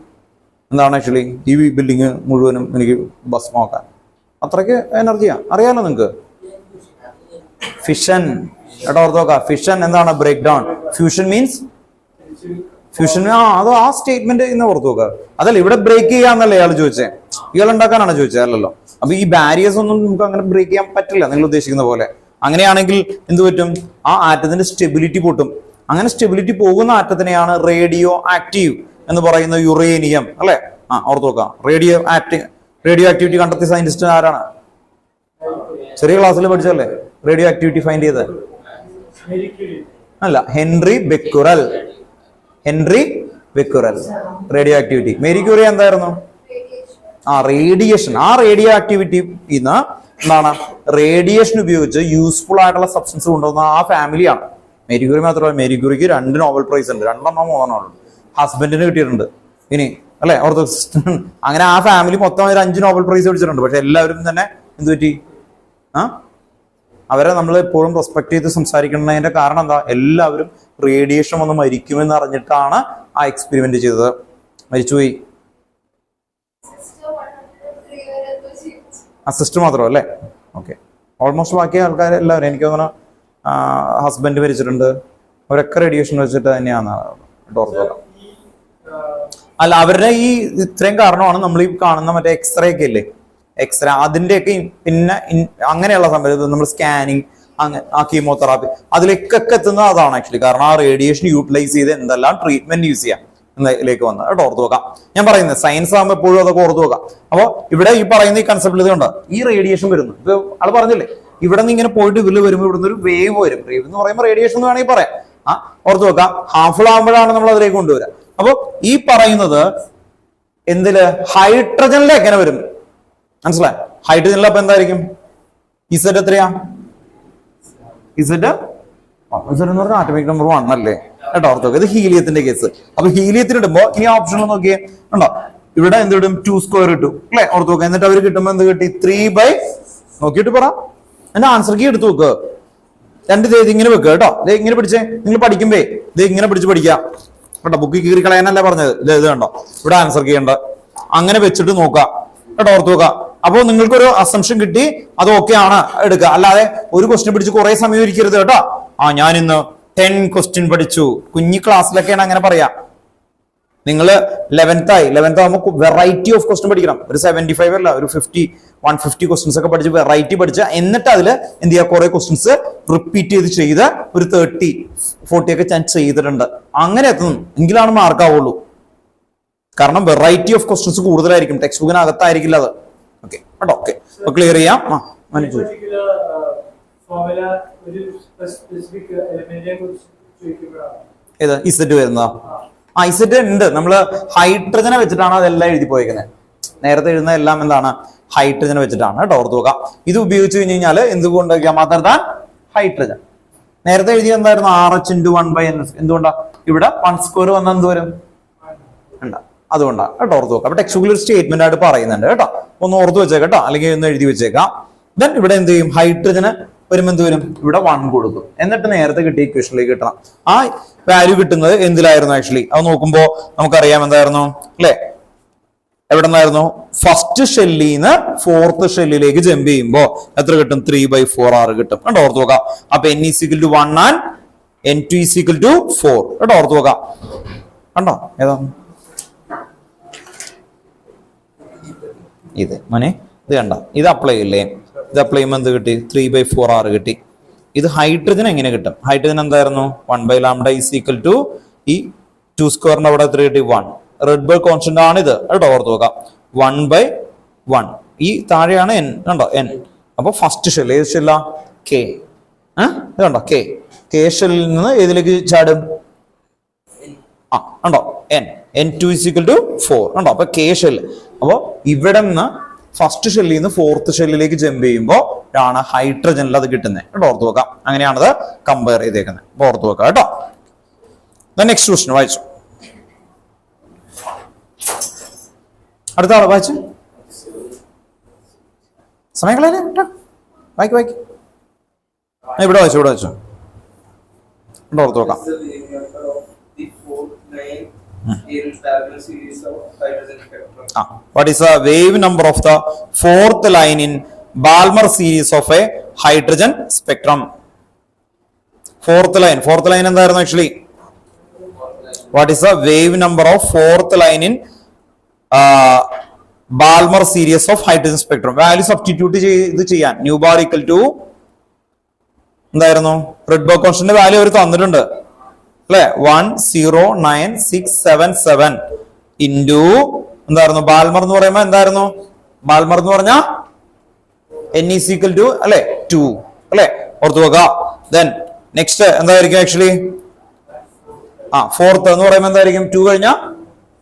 എന്താണ് ആക്ച്വലി ഈ ബിൽഡിങ് മുഴുവനും എനിക്ക് ഭസ്മാക്കാൻ. അത്രയ്ക്ക് എനർജിയാ, അറിയാലോ നിങ്ങൾക്ക്. ഫിഷൻ എടാ ഓർത്ത് നോക്കാം. ഫിഷൻ എന്താണ്? Break down. Fusion means fusion. അത് ആ സ്റ്റേറ്റ്മെന്റ് ഇന്ന് ഓർത്ത് നോക്കുക. അതല്ല ഇവിടെ ബ്രേക്ക് ചെയ്യാന്നല്ലേ ഇയാൾ ചോദിച്ചേ? ഇയാൾ ഉണ്ടാക്കാനാണ് ചോദിച്ചത്? അല്ലല്ലോ. അപ്പൊ ഈ ബാരിയേഴ്സ് ഒന്നും നമുക്ക് അങ്ങനെ ബ്രേക്ക് ചെയ്യാൻ പറ്റില്ല നിങ്ങൾ ഉദ്ദേശിക്കുന്ന പോലെ. അങ്ങനെയാണെങ്കിൽ എന്ത് പറ്റും? ആ ആറ്റത്തിന്റെ സ്റ്റെബിലിറ്റി പൊട്ടും. അങ്ങനെ സ്റ്റെബിലിറ്റി പോകുന്ന ആറ്റത്തിനെയാണ് റേഡിയോ ആക്റ്റീവ് എന്ന് പറയുന്ന യുറേനിയം അല്ലെ. ഓർത്ത് നോക്കാം. റേഡിയോ ആക്ടിവിറ്റി കണ്ടെത്തിയ സയന്റിസ്റ്റ് ആരാണ്? ചെറിയ ക്ലാസ്സിൽ പഠിച്ചല്ലേ റേഡിയോ ആക്ടിവിറ്റി ഫൈൻഡ് ചെയ്തത്? അല്ല, Henri Becquerel. Radioactivity. Marie Curie എന്തായിരുന്നു? റേഡിയേഷൻ. ആ റേഡിയോ ആക്ടിവിറ്റി ഇന്ന് എന്താണ്? റേഡിയേഷൻ ഉപയോഗിച്ച് യൂസ്ഫുൾ ആയിട്ടുള്ള സബ്സ്റ്റൻസ് കൊണ്ടുവന്ന ആ ഫാമിലിയാണ്. മേരി ക്യൂറി മാത്രമല്ല, മേരി ക്യൂറിക്ക് 2 നോബൽ പ്രൈസ് ഉണ്ട്. 2-3 ഹസ്ബൻഡിന് കിട്ടിയിട്ടുണ്ട്. ഇനി അല്ലെ ഓർത്തോ? അങ്ങനെ ആ ഫാമിലി മൊത്തം 5 നോബൽ പ്രൈസ് മേടിച്ചിട്ടുണ്ട്. പക്ഷെ എല്ലാവരും തന്നെ എന്ത് പറ്റി? അവരെ നമ്മൾ എപ്പോഴും റെസ്പെക്ട് ചെയ്ത് സംസാരിക്കുന്നതിന്റെ കാരണം എന്താ? എല്ലാവരും റേഡിയേഷൻ വന്ന് മരിക്കുമെന്ന് അറിഞ്ഞിട്ടാണ് ആ എക്സ്പെരിമെന്റ് ചെയ്തത്. മരിച്ചുപോയി. അസിസ്റ്റ് മാത്രം അല്ലേ? ഓക്കെ. ഓൾമോസ്റ്റ് ബാക്കി ആൾക്കാർ എല്ലാവരും എനിക്ക് തോന്നുന്നു ഹസ്ബൻഡ് മരിച്ചിട്ടുണ്ട്. അവരൊക്കെ റേഡിയേഷൻ വെച്ചിട്ട് തന്നെയാണ് ഓർത്തോളാം. അല്ല, അവരുടെ ഈ ഇത്രയും കാരണമാണ് നമ്മൾ ഈ കാണുന്ന മറ്റേ എക്സ്റേ ഒക്കെ ഇല്ലേ, എക്സ്റേ അതിന്റെയൊക്കെ പിന്നെ അങ്ങനെയുള്ള സംഭവം നമ്മൾ സ്കാനിങ് അങ്ങനെ ആ കീമോതെറാപ്പി അതിലേക്കൊക്കെ എത്തുന്നത് അതാണ് ആക്ച്വലി. കാരണം ആ റേഡിയേഷൻ യൂട്ടിലൈസ് ചെയ്ത് എന്തെല്ലാം ട്രീറ്റ്മെന്റ് യൂസ് ചെയ്യാം എന്നതിലേക്ക് വന്ന് കേട്ടോ ഓർത്ത് വെക്കാം. ഞാൻ പറയുന്നത് സയൻസ് ആകുമ്പോൾ എപ്പോഴും അതൊക്കെ ഓർത്ത് വെക്കാം. അപ്പോൾ ഇവിടെ ഈ പറയുന്ന ഈ കൺസെപ്റ്റിൽ ഇതുണ്ട്, ഈ റേഡിയേഷൻ വരുന്നു. ഇപ്പൊ ആൾ പറഞ്ഞില്ലേ ഇവിടെ നിന്ന് ഇങ്ങനെ പോയിട്ട് ഇതിൽ വരുമ്പോൾ ഇവിടുന്ന് ഒരു വേവ് വരും. വേവ് എന്ന് പറയുമ്പോൾ റേഡിയേഷൻ എന്ന് വേണമെങ്കിൽ പറയാം. ഓർത്ത് വെക്കാം. ഹാർംഫുൾ ആകുമ്പോഴാണ് നമ്മൾ അതിലേക്ക് കൊണ്ടുവരിക. അപ്പൊ ഈ പറയുന്നത് എന്തില് ഹൈഡ്രജനിൽ എങ്ങനെ വരും മനസ്സിലായി? ഹൈഡ്രജനിൽ അപ്പൊ എന്തായിരിക്കും? ഇസഡ് എത്രയാ? ഇസഡ് എന്ന് പറഞ്ഞാൽ ആറ്റോമിക് നമ്പർ 1 അല്ലേ കേട്ടോ ഓർത്ത് വെക്കുക. ഇത് ഹീലിയത്തിന്റെ കേസ്. അപ്പൊ ഹീലിയത്തിന് ഇടുമ്പോ ഇനി ഓപ്ഷൻ നോക്കിയേ ഉണ്ടോ, ഇവിടെ എന്ത് ഇടും? 2 സ്ക്വയർ ഇട്ടു അല്ലെ ഓർത്ത് വെക്കുക. എന്നിട്ട് അവർ കിട്ടുമ്പോ എന്ത് കിട്ടി? 3 നോക്കിയിട്ട് പറ. എന്റെ ആൻസർ കീ എടുത്തു വെക്കുക. രണ്ട് ഇത് ഇങ്ങനെ വെക്കുക കേട്ടോ. ഇത് ഇങ്ങനെ പിടിച്ചേ. നിങ്ങൾ പഠിക്കുമ്പേ ഇത് ഇങ്ങനെ പിടിച്ച് പഠിക്കാം കേട്ടോ. ബുക്ക് കീറി കളയാനല്ല പറഞ്ഞത്. ഇത് കണ്ടോ ഇവിടെ ആൻസർ ചെയ്യേണ്ട അങ്ങനെ വെച്ചിട്ട് നോക്കാം കേട്ടോ ഓർത്ത് നോക്കാം. അപ്പൊ നിങ്ങൾക്കൊരു അസംഷൻ കിട്ടി, അത് ഓക്കെ ആണ് എടുക്കുക. അല്ലാതെ ഒരു ക്വസ്റ്റ്യൻ പിടിച്ച് കുറെ സമയം ഇരിക്കരുത് കേട്ടോ. ഞാൻ ഇന്ന് 10 ക്വസ്റ്റ്യൻ പഠിച്ചു. കുഞ്ഞി ക്ലാസ്സിലൊക്കെയാണ് അങ്ങനെ പറയാ. നിങ്ങൾ 11th ആകുമ്പോൾ വെറൈറ്റി ഓഫ് ക്വസ്റ്റ്യൻ പഠിക്കണം. ഒരു 75 അല്ല, ഒരു 150 ക്വസ്റ്റ്യൻസ് ഒക്കെ പഠിച്ച് വെറൈറ്റി പഠിച്ച എന്നിട്ട് അതിൽ എന്ത് ചെയ്യുക? കുറെ ക്വസ്റ്റ്യൻസ് റിപ്പീറ്റ് ചെയ്ത് ഒരു 30-40 ഒക്കെ ഞാൻ ചെയ്തിട്ടുണ്ട്. അങ്ങനെ എത്തണം എങ്കിലാണ് മാർക്ക് ആവുള്ളൂ. കാരണം വെറൈറ്റി ഓഫ് ക്വസ്റ്റ്യൻസ് കൂടുതലായിരിക്കും, ടെക്സ്റ്റ് ബുക്കിനകത്തായിരിക്കില്ല അത്. ഓക്കെ കേട്ടോ. ഓക്കെ അപ്പൊ ക്ലിയർ ചെയ്യാം. ഏത് ഇസെറ്റ് വരുന്നതാ? ഇസെറ്റ് ഉണ്ട്. നമ്മള് ഹൈഡ്രജനെ വെച്ചിട്ടാണ് അതെല്ലാം എഴുതി പോയേക്കുന്നത്. നേരത്തെ എഴുതുന്ന എല്ലാം എന്താണ്? ഹൈഡ്രജനെ വെച്ചിട്ടാണ് കേട്ടോ ഓർത്ത് നോക്കാം. ഇത് ഉപയോഗിച്ച് കഴിഞ്ഞ് കഴിഞ്ഞാൽ എന്തുകൊണ്ട് മാത്രം താൻ ഹൈഡ്രജൻ നേരത്തെ എഴുതിയ എന്തായിരുന്നു? RH × 1/ns. എന്തുകൊണ്ടാ? ഇവിടെ 1 സ്ക്വയർ വന്ന എന്ത് വരും? അതുകൊണ്ടാണ് കേട്ടോ ഓർത്ത് നോക്കാം. അപ്പൊ ടെക്സ്റ്റ് ബുക്കിൽ ഒരു സ്റ്റേറ്റ്മെന്റ് ആയിട്ട് പറയുന്നുണ്ട് കേട്ടോ. ഒന്ന് ഓർത്ത് വെച്ചേക്കാം കേട്ടോ, അല്ലെങ്കിൽ ഒന്ന് എഴുതി വെച്ചേക്കാം. ദെൻ ഇവിടെ എന്ത് ചെയ്യും? ഹൈഡ്രജന് വരുമ്പോൾ എന്ത് വരും? ഇവിടെ 1 കൊടുക്കും. എന്നിട്ട് നേരത്തെ കിട്ടിയ ഇക്വേഷനിലേക്ക് കിട്ടണം. ആ വാല്യൂ കിട്ടുന്നത് എന്തിലായിരുന്നു ആക്ച്വലി? അത് നോക്കുമ്പോ നമുക്കറിയാം എന്തായിരുന്നു അല്ലെ? എവിടെ നിന്നായിരുന്നു? ഫസ്റ്റ് ഷെല്ലിൽ നിന്ന് 4th ഷെല്ലിലേക്ക് ജമ്പ് ചെയ്യുമ്പോ എത്ര കിട്ടും? 3/4 കിട്ടും കേട്ടോ ഓർത്ത് നോക്കാം. അപ്പൊ n = 1 and n2 = 4 കേട്ടോ ഓർത്ത് നോക്കാം. കണ്ടോ ഏതാ ഇത് മോനെ? ഇത് കണ്ട, ഇത് അപ്ലൈ ചെയ്യില്ലേ? ഇത് അപ്ലൈ ചെയ്യുമ്പോൾ എന്ത് കിട്ടി? 3/4 കിട്ടി. ഇത് ഹൈഡ്രജൻ എങ്ങനെ കിട്ടും? ഹൈഡ്രജൻ എന്തായിരുന്നു? 1/λ = ഈ 2 സ്ക്വയറിന്റെ അവിടെ എത്ര കിട്ടി? 1. റെഡ് ബൾബ് കോൺസ്റ്റന്റ് ആണ് ഇത് കേട്ടോ ഓർത്ത് നോക്കാം. 1/1. ഈ താഴെയാണ് n കണ്ടോ n. അപ്പൊ ഫസ്റ്റ് ഷെൽ ഏത് ഷെല്ലാ? കെ. ഇത് കണ്ടോ കെ ഷെല്ലിൽ നിന്ന് ഏതിലേക്ക് ചാടും? കണ്ടോ n2 = 4 കണ്ടോ. അപ്പൊ കെ ഷെല്ല്. അപ്പോ ഇവിടെ നിന്ന് ഫസ്റ്റ് ഷെല്ലിൽ നിന്ന് 4th ഷെല്ലിലേക്ക് ജമ്പ് ചെയ്യുമ്പോൾ ആണ് ഹൈഡ്രജനിൽ അത് കിട്ടുന്നത് കേട്ടോ ഓർത്ത് നോക്കാം. അങ്ങനെയാണത് കമ്പയർ ചെയ്തേക്കുന്നത്. അപ്പൊ ഓർത്ത് നോക്കാം കേട്ടോ. നെക്സ്റ്റ് ക്വസ്റ്റ്യൻ വായിച്ചു. അടുത്ത ആളെ വായിച്ചു. സമയങ്ങളെ വായിക്കും. ഇവിടെ വായിച്ചു കേട്ടോ ഓർത്ത് നോക്കാം. What is the wave number of the 4th line in Balmer series of a hydrogen spectrum? Fourth line എന്തായിരുന്നു actually? What is the wave number of 4th line in Balmer series of hydrogen spectrum? Value substitute ചെയ്ത് ചെയ്യാൻ new bar equal to എന്തായിരുന്നു? Red bulb constant value അവർ തന്നിട്ടുണ്ട് അല്ലെ? 109,677 into എന്തായിരുന്നു? Ballmer എന്ന് പറയുമ്പോ എന്തായിരുന്നു? ബാൽമർ എന്ന് പറഞ്ഞാ n = അല്ലെ 2 അല്ലെ ഓർത്ത് നോക്കുക. ദെൻ നെക്സ്റ്റ് എന്തായിരിക്കും ആക്ച്വലി? 4th എന്ന് പറയുമ്പോ എന്തായിരിക്കും? 2 കഴിഞ്ഞാ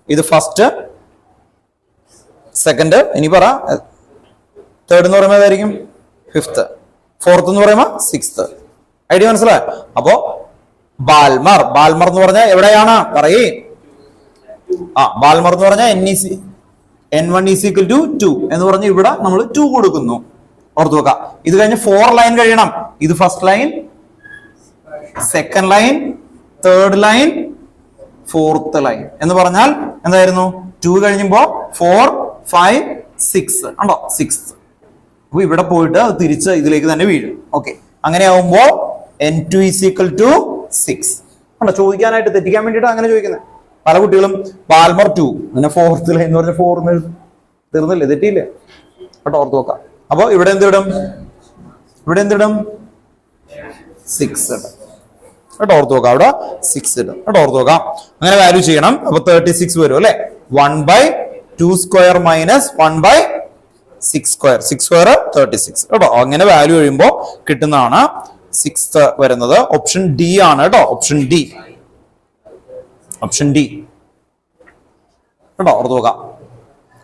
ഇത് ഫസ്റ്റ്, സെക്കൻഡ്, ഇനി പറ 3rd എന്ന് പറയുമ്പോ ഏതായിരിക്കും? 5th, 4th എന്ന് പറയുമ്പോ 6th. ഐഡിയ മനസ്സിലായോ? അപ്പോ ബാൽമർ എന്ന് പറഞ്ഞാൽ എവിടെയാണ് പറയേ? ബാൽമർ എന്ന് പറഞ്ഞാൽ n1 = 2 എന്ന് പറഞ്ഞ് ഇവിടെ നമ്മൾ 2 കൊടുക്കുന്നു ഓർത്ത് നോക്കാം. ഇത് കഴിഞ്ഞ് 4 ലൈൻ കഴിയണം. ഇത് first line, second line, third line, 4th line എന്ന് പറഞ്ഞാൽ എന്തായിരുന്നു? 2 കഴിയുമ്പോ 4, 5, 6 ഉണ്ടോ? 6th. അപ്പൊ ഇവിടെ പോയിട്ട് അത് തിരിച്ച് ഇതിലേക്ക് തന്നെ വീഴും. ഓക്കെ, അങ്ങനെ ആവുമ്പോ n2 = 6 ഉണ്ടോ? ചോദിക്കാനായിട്ട് തെറ്റിക്കാൻ വേണ്ടിയിട്ട് അങ്ങനെ ചോദിക്കുന്നത്. പല കുട്ടികളും ബാൽമർ 2 പിന്നെ 4th ലൈൻ എന്ന് പറഞ്ഞ 4 തീർന്നില്ലേ? തെറ്റിയില്ലേ കേട്ടോ ഓർത്ത് നോക്കാം. അപ്പൊ ഇവിടെ എന്തിടും? 6 കേട്ടോ, ഓർത്ത് നോക്കാം. അവിടെ 6 ഇടും കേട്ടോ, ഓർത്ത് നോക്കാം. അങ്ങനെ വാല്യൂ ചെയ്യണം. അപ്പൊ 36 വരും അല്ലെ. 1/2 സ്ക്വയർ മൈനസ് 1/6 സ്ക്വയർ. 6 സ്ക്വയർ 36 കേട്ടോ. അങ്ങനെ വാല്യൂ കഴിയുമ്പോൾ കിട്ടുന്നതാണ് 6 വരുന്നത്. ഓപ്ഷൻ ഡി ആണ് കേട്ടോ, ഓപ്ഷൻ ഡി കേട്ടോ, ഓർത്ത് നോക്കാം.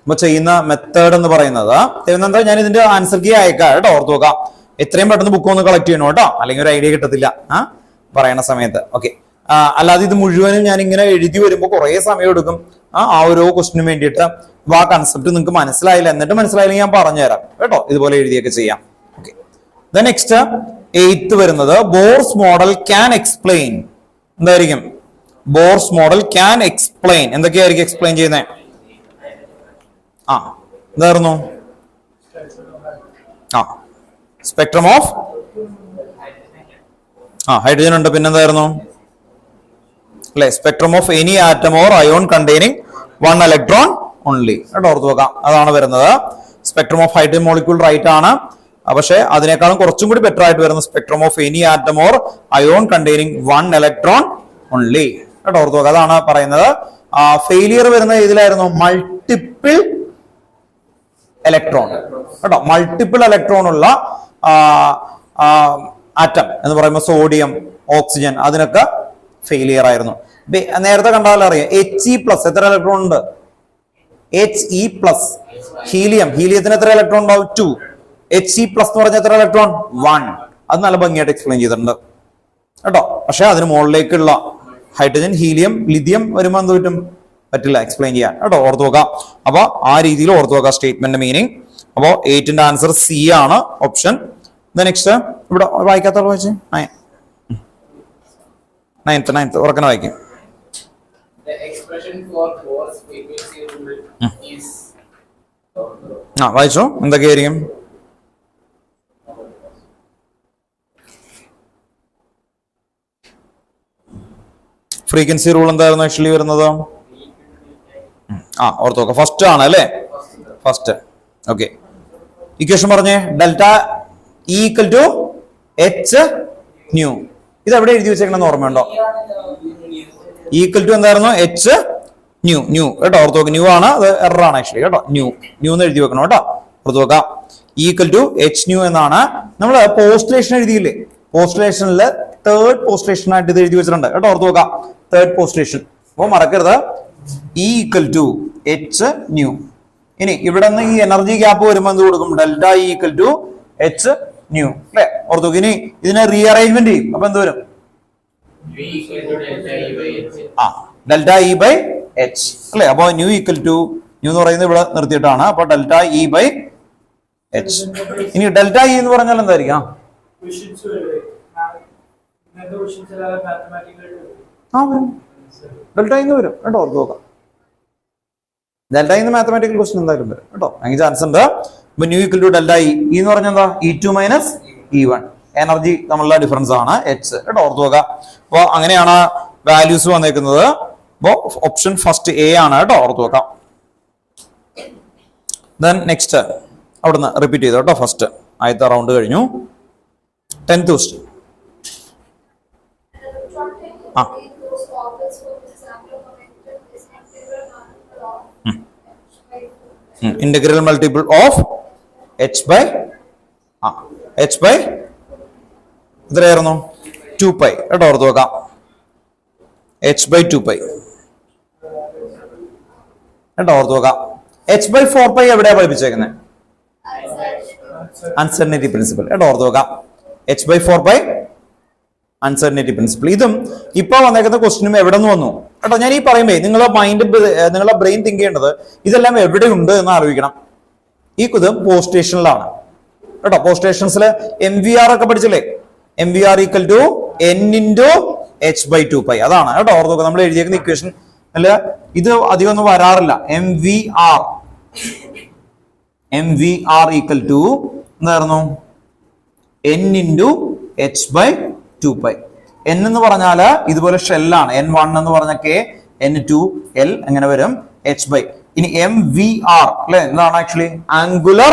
അപ്പൊ ചെയ്യുന്ന മെത്തേഡ് എന്ന് പറയുന്നത് എന്താ, ഞാൻ ഇതിന്റെ ആൻസർ കീ അയക്കാം കേട്ടോ, ഓർത്ത് നോക്കാം. എത്രയും പെട്ടെന്ന് ബുക്ക് ഒന്ന് കളക്ട് ചെയ്യണം കേട്ടോ, അല്ലെങ്കിൽ ഒരു ഐഡിയ കിട്ടത്തില്ല പറയണ സമയത്ത്. ഓക്കെ, അല്ലാതെ ഇത് മുഴുവനും ഞാൻ ഇങ്ങനെ എഴുതി വരുമ്പോൾ കുറെ സമയം എടുക്കും ആ ഓരോ ക്വസ്റ്റിനും വേണ്ടിയിട്ട്. അപ്പൊ ആ കൺസെപ്റ്റ് നിങ്ങൾക്ക് മനസ്സിലായില്ല, എന്നിട്ട് മനസ്സിലായില്ലെങ്കിൽ ഞാൻ പറഞ്ഞുതരാം കേട്ടോ, ഇതുപോലെ എഴുതിയൊക്കെ ചെയ്യാം. ഓക്കെ, നെക്സ്റ്റ് 8th വരുന്നത് ബോർസ് മോഡൽ ക്യാൻ എക്സ്പ്ലെയിൻ. എന്തായിരിക്കും ബോർസ് മോഡൽ ക്യാൻ എക്സ്പ്ലെയിൻ? എന്തൊക്കെയായിരിക്കും എക്സ്പ്ലെയിൻ ചെയ്യുന്നത്? എന്തായിരുന്നു? സ്പെക്ട്രം ഓഫ് ഹൈഡ്രജൻ ഉണ്ട്. പിന്നെന്തായിരുന്നു അല്ലെ? Spectrum of any atom or ion containing 1 electron only കേട്ടോ, ഓർത്ത് വെക്കാം. അതാണ് വരുന്നത്. Spectrum of hydrogen molecule right ആണ്, പക്ഷെ അതിനേക്കാളും കുറച്ചും കൂടി ബെറ്റർ ആയിട്ട് വരുന്ന spectrum of any atom or ion containing 1 electron only കേട്ടോ, ഓർത്ത് വെക്കാം. അതാണ് പറയുന്നത്. ഫെയിലിയർ വരുന്നത് ഇതിലായിരുന്നു മൾട്ടിപ്പിൾ ഇലക്ട്രോൺ കേട്ടോ. മൾട്ടിപ്പിൾ ഇലക്ട്രോൺ ഉള്ള ആറ്റം എന്ന് പറയുമ്പോൾ സോഡിയം, ഓക്സിജൻ, അതിനൊക്കെ ഫെയിലിയർ ആയിരുന്നു. നേരത്തെ കണ്ടാലും അറിയാം He+, എത്ര ഇലക്ട്രോൺ ഉണ്ട്? He+. ഹീലിയത്തിന് എത്ര ഇലക്ട്രോൺ ഉണ്ടാവും? 2. He+ എന്ന് പറഞ്ഞ എത്ര ഇലക്ട്രോൺ? 1. അത് നല്ല ഭംഗിയായിട്ട് എക്സ്പ്ലെയിൻ ചെയ്തിട്ടുണ്ട് കേട്ടോ. പക്ഷെ അതിന് മുകളിലേക്കുള്ള ഹൈഡ്രജൻ, ഹീലിയം, ലിഥിയം വരുമ്പോൾ എന്ത് പറ്റും? പറ്റില്ല എക്സ്പ്ലെയിൻ ചെയ്യാൻ കേട്ടോ, ഓർത്ത് നോക്കാം. അപ്പൊ ആ രീതിയിൽ ഓർത്ത് നോക്കാം സ്റ്റേറ്റ്മെന്റ് മീനിങ്. അപ്പോ 8ന്റെ ആൻസർ സി ആണ്, ഓപ്ഷൻ. നെക്സ്റ്റ് ഇവിടെ വായിക്കാത്ത വായിച്ചേ, 9th ഉറക്കനെ വായിക്കും. വായിച്ചോ, എന്തൊക്കെയായിരിക്കും? ഫ്രീക്വൻസി റൂൾ എന്തായിരുന്നു ആക്ച്വലി വരുന്നത്? ഓർത്ത് നോക്കാം. ഫസ്റ്റ് ആണ് അല്ലേ? ഫസ്റ്റ്. ഓക്കെ, ഇക്വേഷൻ പറഞ്ഞേ. Delta E = H new. ഇത് എവിടെ എഴുതി വെച്ചേക്കണെന്ന് ഓർമ്മയുണ്ടോ? E = എന്തായിരുന്നു? H ന്യൂ കേട്ടോ, ഓർത്ത് നോക്കാം. ന്യൂ ആണ്, അത് എറർ ആണ് ആക്ച്വലി കേട്ടോ. ന്യൂ എന്ന് എഴുതി വെക്കണം കേട്ടോ, ഓർത്ത് നോക്കാം. E = H ന്യൂ എന്നാണ്. നമ്മൾ പോസ്റ്റുലേഷൻ എഴുതിയില്ലേ? പോസ്റ്റുലേഷനിൽ തേർഡ് പോസ്റ്റുലേഷൻ ആയിട്ട് ഇത് എഴുതി വെച്ചിട്ടുണ്ട് കേട്ടോ, ഓർത്ത് നോക്കാം. തേർഡ് പോസ്റ്റുലേഷൻ. അപ്പോൾ മറക്കരുത്, E = H ന്യൂ. ഇനി ഇവിടെ നിന്ന് ഈ എനർജി ഗ്യാപ്പ് വരുമ്പോൾ എന്ത് കൊടുക്കും? ഡെൽറ്റ E = H ന്യൂ അല്ലെ, ഓർത്തു. ഇനി ഇതിനെ റീഅറേഞ്ച്മെന്റ് ചെയ്യും. അപ്പൊ എന്ത് വരും? ഡെൽറ്റ E/H അല്ലെ. അപ്പൊ ന്യൂ എന്ന് പറയുന്നത് ഇവിടെ നിർത്തിയിട്ടാണ്. അപ്പൊ ഡെൽറ്റ E/H. ഇനി ഡെൽറ്റ E എന്ന് പറഞ്ഞാൽ എന്തായിരിക്കും? ഡെൽറ്റ എന്ന് വരും കേട്ടോ, ഓർത്ത് നോക്കാം. ഡെൽറ്റ എന്ന് മാത്തമാറ്റിക്കൽ ക്വസ്റ്റൻ എന്തായാലും വരും കേട്ടോ, അങ്ങനെ ചാൻസ് ഉണ്ട്. ഇപ്പൊ ന്യൂ = ഡെൽറ്റ E എന്ന് പറഞ്ഞാൽ എന്താ? E2 - E1. എനർജി തമ്മിലുള്ള ഡിഫറൻസ് ആണ് H കേട്ടോ, ഓർത്ത് നോക്കാം. അപ്പൊ അങ്ങനെയാണ് വാല്യൂസ് വന്നേക്കുന്നത്. അപ്പോ ഓപ്ഷൻ ഫസ്റ്റ് A ആണ് കേട്ടോ, ഓർത്ത് നോക്കാം. ദെൻ നെക്സ്റ്റ് അവിടുന്ന് റിപ്പീറ്റ് ചെയ്തു കേട്ടോ. ഫസ്റ്റ് ആദ്യത്തെ റൗണ്ട് കഴിഞ്ഞു. 10th question. Integral multiple of H by എത്രയായിരുന്നു? 2π കേട്ടോ, ഓർത്ത് നോക്കാം. H/2π കേട്ടോ, ഓർത്ത് നോക്കാം. H/4π എവിടെയാ പഠിപ്പിച്ചേക്കുന്നത്? അൺസർട്ടനിറ്റി പ്രിൻസിപ്പിൾ കേട്ടോ, ഓർത്ത് നോക്കാം. H/4π uncertainty principle. ഇതും ഇപ്പൊ വന്നേക്കുന്ന ക്വസ്റ്റിനും എവിടെ നിന്ന് വന്നു കേട്ടോ. ഞാൻ ഈ പറയുമ്പോ നിങ്ങളെ നിങ്ങളെ ബ്രെയിൻ തിങ്ക് ചെയ്യേണ്ടത് ഇതെല്ലാം എവിടെയുണ്ട് എന്ന് ആലോചിക്കണം. ഈ ഇത് പോസ്റ്റേഷനിലാണ് കേട്ടോ. പോസ്റ്റേഷൻസിൽ MVR ഒക്കെ പഠിച്ചില്ലേ? MVR = N × H/2π. അതാണ് കേട്ടോ, ഓർത്ത് നോക്കുക. നമ്മൾ എഴുതിയേക്കുന്ന ഇക്വേഷൻ അല്ല, ഇത് അധികം ഒന്നും വരാറില്ല. MVR = എന്തായിരുന്നു? N × H/2π. N എന്ന് പറഞ്ഞാല് ഇതുപോലെ ഷെല്ലാണ്. N1 എന്ന് പറഞ്ഞ K, N2 L അങ്ങനെ വരും. H/. ഇനി MVR അല്ലെ, എന്താണ് ആക്ച്വലി? ആംഗുലർ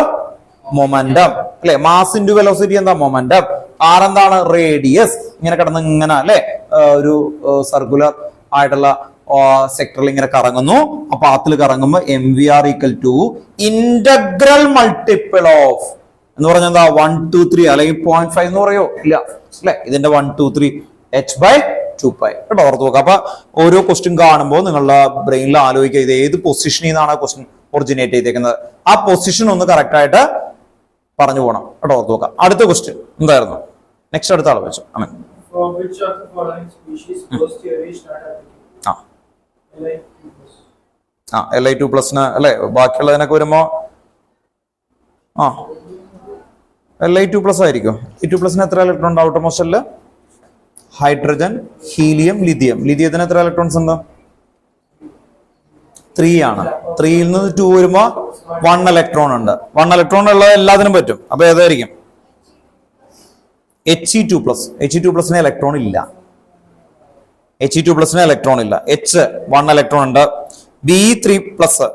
മൊമെന്റം അല്ലെ. മാസ് ഇൻറ്റു വെലോസിറ്റി എന്താ? മൊമെന്റം. ആർ എന്താണ്? റേഡിയസ്. ഇങ്ങനെ കിടന്ന് ഇങ്ങനെ അല്ലെ ഒരു സർക്കുലർ ആയിട്ടുള്ള സെക്ടറിൽ ഇങ്ങനെ കറങ്ങുന്നു. ആ പാത്തിൽ കറങ്ങുമ്പോൾ mvr equal to integral multiple of എന്ന് പറഞ്ഞാൽ എന്താ? 1 2 3 അല്ലെങ്കിൽ 0.5 എന്ന് പറയോ? ഇല്ല അല്ലെ. ഇതിന്റെ 1 2 3 h/2π കേട്ടോ. ഓർത്ത് നോക്കുക. അപ്പൊ ഓരോ ക്വസ്റ്റ്യൻ കാണുമ്പോൾ നിങ്ങളുടെ ബ്രെയിനിൽ ആലോചിക്കുക ഇത് ഏത് പൊസിഷനിൽ നിന്നാണ് ആ ക്വസ്റ്റ്യൻ ഒറിജിനേറ്റ് ചെയ്തേക്കുന്നത്. ആ പൊസിഷൻ ഒന്ന് കറക്റ്റ് ആയിട്ട് പറഞ്ഞു പോകണം കേട്ടോ. ഓർത്ത് നോക്കുക. അടുത്ത ക്വസ്റ്റ്യൻ എന്തായിരുന്നു? നെക്സ്റ്റ് അടുത്ത ആളെ വെച്ചു. Aman. For which of the following species ghost theory is not applicable? Li2+ അല്ലെ. ബാക്കിയുള്ളതിനൊക്കെ വരുമ്പോ Li2+ ആയിരിക്കും. E2+ എത്ര ഇലക്ട്രോൺ ഉണ്ട് ഔട്ടർ മോസ്റ്റ് ഷെല്ലില്? Hydrogen, helium, lithium. ലിഥിയത്തിന് എത്ര ഇലക്ട്രോൺസ് ഉണ്ട്? 3 ആണ്. 3യിൽ നിന്ന് 2 വരുമ്പോ 1 ഇലക്ട്രോൺ ഉണ്ട്. 1 ഇലക്ട്രോൺ ഉള്ളത് എല്ലാത്തിനും പറ്റും. അപ്പൊ ഏതായിരിക്കും? He2+. He2+ന് ഇലക്ട്രോൺ ഇല്ല. He2+ന് ഇലക്ട്രോൺ ഇല്ല. H 1 ഇലക്ട്രോൺ ഉണ്ട്. Be3+.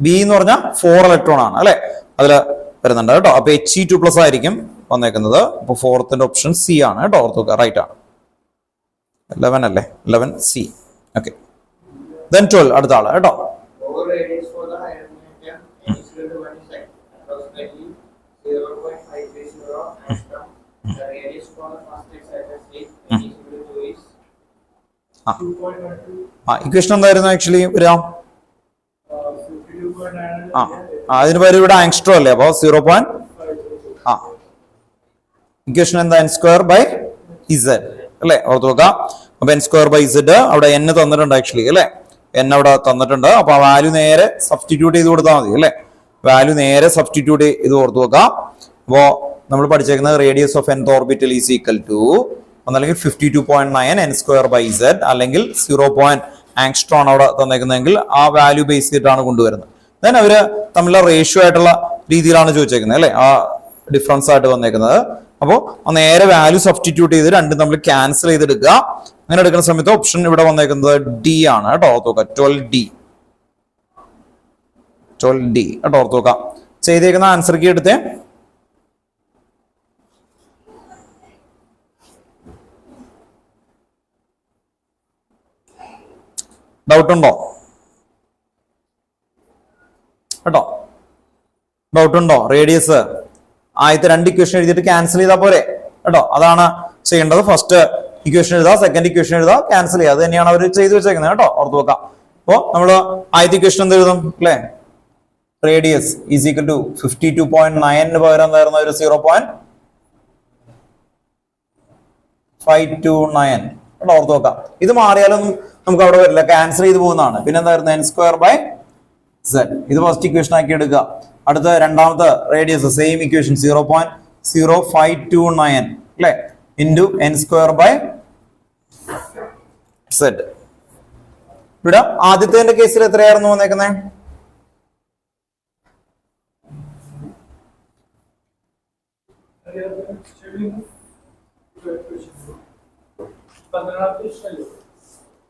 ബി എന്ന് പറഞ്ഞാൽ 4 ഇലക്ട്രോൺ ആണ് അല്ലെ. അതില് വരുന്നുണ്ട് കേട്ടോ. അപ്പൊ He2+ ആയിരിക്കും വന്നേക്കുന്നത്. അപ്പൊ ഫോർത്തിന്റെ ഓപ്ഷൻ സി ആണ് കേട്ടോ. ഓർത്തുക. റൈറ്റ് ആണ്. 11 അല്ലേ? 11 സി. ഓക്കെ. Then 12 അടുത്ത ആള് കേട്ടോ. Over radius for the hydrogen atom is equal to 1 second, approximately 0.530 angstrom. The radius for the first excited state is equal to is 2.12. Equation എന്തായിരുന്നു ആക്ച്വലി വരാം? 52.9. അതിന് പേര് ഇവിടെ ആങ്സ്ട്രോ അല്ലേ. അപ്പൊ 0. ഇക്വേഷൻ എന്താ? n²/z അല്ലെ. ഓർത്ത് നോക്കാം. അപ്പൊ n²/z അവിടെ n തന്നിട്ടുണ്ട് ആക്ച്വലി അല്ലെ. n അവിടെ തന്നിട്ടുണ്ട്. അപ്പൊ ആ വാല്യൂ നേരെ സബ്സ്റ്റിറ്റ്യൂട്ട് ചെയ്ത് കൊടുത്താൽ മതി അല്ലെ. വാല്യൂ നേരെ സബ്സ്റ്റിറ്റ്യൂട്ട് ചെയ്ത് കൊടുത്തു നോക്കാം. അപ്പോ നമ്മൾ പഠിച്ചേക്കുന്നത് radius of nth orbital is equal to ഒന്നല്ലെങ്കിൽ 52.9 n²/z അല്ലെങ്കിൽ 0. ആങ്സ്ട്രോൺ അവിടെ തന്നേക്കുന്നതെങ്കിൽ ആ വാല്യൂ ബേസ് ചെയ്തിട്ടാണ് കൊണ്ടുവരുന്നത്. ദെൻ അവര് തമ്മിലുള്ള റേഷ്യോ ആയിട്ടുള്ള രീതിയിലാണ് ചോദിച്ചേക്കുന്നത് അല്ലെ. ആ ഡിഫറൻസ് ആയിട്ട് വന്നേക്കുന്നത്. അപ്പോൾ നേരെ വാല്യൂ സബ്സ്റ്റിറ്റ്യൂട്ട് ചെയ്ത് രണ്ടും തമ്മിൽ ക്യാൻസൽ ചെയ്തെടുക്കുക. അങ്ങനെ എടുക്കുന്ന സമയത്ത് ഓപ്ഷൻ ഇവിടെ വന്നേക്കുന്നത് ഡി ആണ് കേട്ടോ. ഓർത്ത് നോക്കാം. 12D കേട്ടോ. ഓർത്ത് നോക്കാം. ചെയ്തേക്കുന്ന ആൻസർ കീ എടുത്തേ. ഡൗട്ട് ഉണ്ടോ കേട്ടോ? ഡൗട്ട് ഉണ്ടോ? റേഡിയസ് ആദ്യത്തെ 2 ഇക്വേഷൻ എഴുതിയിട്ട് ക്യാൻസൽ ചെയ്താൽ പോരെ കേട്ടോ. അതാണ് ചെയ്യേണ്ടത്. ഫസ്റ്റ് ഇക്വേഷൻ എഴുതാ, സെക്കൻഡ് ഇക്വേഷൻ എഴുതാ, ക്യാൻസൽ ചെയ്യുക. അത് തന്നെയാണ് അവർ ചെയ്തു വെച്ചേക്കുന്നത് കേട്ടോ. ഓർത്ത് വെക്കാം. അപ്പോ നമ്മള് ആദ്യത്തെ ഇക്വേഷൻ എന്ത് എഴുതും അല്ലെ? റേഡിയസ് ഈസ് ഈക്വൽ ടു 52.9 പകരം എന്തായിരുന്നു? ഒരു 0.529 കേട്ടോ. ഓർത്ത് വെക്കാം. ഇത് മാറിയാലൊന്നും നമുക്ക് അവിടെ വരില്ല. ക്യാൻസൽ ചെയ്ത് പോകുന്നതാണ്. പിന്നെ എന്തായിരുന്നു? n²/z. ഇത് ഫസ്റ്റ് ഇക്വേഷൻ ആക്കി എടുക്കുക. അടുത്ത രണ്ടാമത്തെ റേഡിയസ് സെയിം ഇക്വേഷൻ 0.0529 അല്ലെ ഇൻറ്റു n²/z. ഇവിടെ ആദ്യത്തെ കേസിൽ എത്രയായിരുന്നു വന്നേക്കുന്നത്?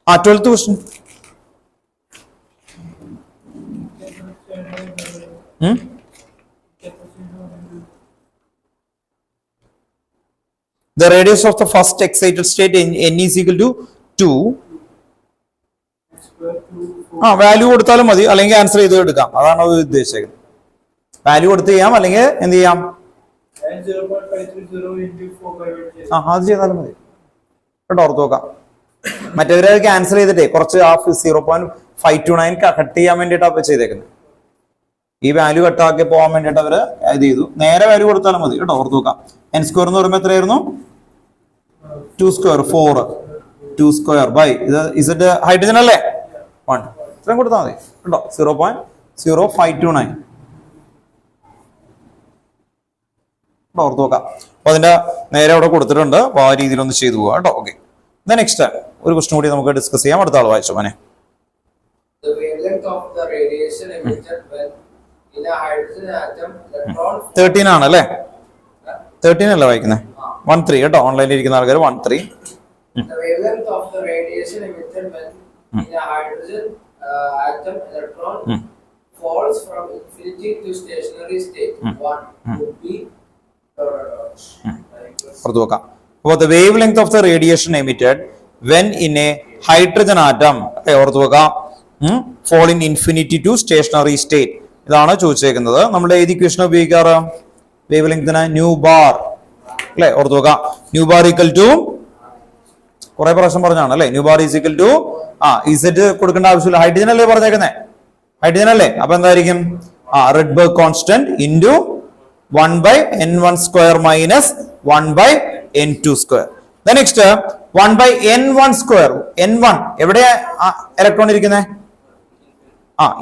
ആ 12th question. The radius of the first excited state in n is equal to 2. Value കൊടുത്താലും മതി, അല്ലെങ്കിൽ ആൻസർ ചെയ്ത് എടുക്കാം. അതാണ് അത് ഉദ്ദേശിച്ചത്. വാല്യൂ കൊടുത്ത് ചെയ്യാം, അല്ലെങ്കിൽ എന്ത് ചെയ്യാം? അത് ചെയ്താലും മതി കേട്ടോ. ഓർത്ത് നോക്കാം. മറ്റവരെ ക്യാൻസൽ ചെയ്തിട്ടേ കുറച്ച് 0.529 കട്ട് ചെയ്യാൻ വേണ്ടിയിട്ടാണ് ചെയ്തേക്കുന്നത്. ഈ വാല്യൂ കട്ടാക്കി പോകാൻ വേണ്ടിയിട്ട് അവര് ഇത് ചെയ്തു. നേരെ വാല്യൂ കൊടുത്താലും മതി കേട്ടോ. ഓർത്ത് നോക്കാം. n² എന്ന് പറയുമ്പോൾ എത്രയായിരുന്നു? 2² 4 2² ഇത് z ഹൈഡ്രജൻ അല്ലേ 1 ഇത്രയും കൊടുത്താൽ മതി കേട്ടോ. 0.0529 ഓർത്ത് നോക്കാം. അപ്പൊ അതിന്റെ നേരെ അവിടെ കൊടുത്തിട്ടുണ്ട്. അപ്പൊ ആ രീതിയിൽ ഒന്ന് ചെയ്തു പോവാം കേട്ടോ. ഓക്കെ. നെക്സ്റ്റ് ഒരു ക്വസ്റ്റ്യൻ കൂടി നമുക്ക് ഡിസ്കസ് ചെയ്യാം. അടുത്ത ആൾ വായിച്ചോ മോനെ. The wavelength of the radiation emitted when in a hydrogen atom electron 13 ആണ് അല്ലേ? 13 അല്ലേ വായിക്കുന്നത്? 13 കേട്ടോ. ഓൺലൈനിൽ ഇരിക്കുന്ന ആൾക്കാർ 13. The wavelength of the radiation emitted when in a hydrogen atom electron falls from infinity to stationary state. One would be ഓർത്ത് വെക്കാം. അപ്പോൾ the wavelength of the radiation emitted when in a hydrogen atom ഓർത്ത് വെക്കാം fall in infinity to stationary state. ഇതാണ് ചോദിച്ചേക്കുന്നത്. നമ്മുടെ ഏത് equation ഉപയോഗിക്കാറ് wave ലെങ്തിന് new bar അല്ലെ ഓർത്ത് വെക്കാം. ന്യൂ ബാർ ഈക്വൽ ടു കുറെ പ്രാവശ്യം പറഞ്ഞാണ് അല്ലെ. Nu bar is equal to z കൊടുക്കേണ്ട ആവശ്യമില്ല. ഹൈഡ്രജൻ അല്ലേ പറഞ്ഞേക്കുന്നേ, ഹൈഡ്രജൻ അല്ലേ. അപ്പൊ എന്തായിരിക്കും Rydberg constant into 1/n1 square minus 1/n2 square. Next 1/n1 square. n1 എവിടെ ഇലക്ട്രോൺ ഇരിക്കുന്നത്?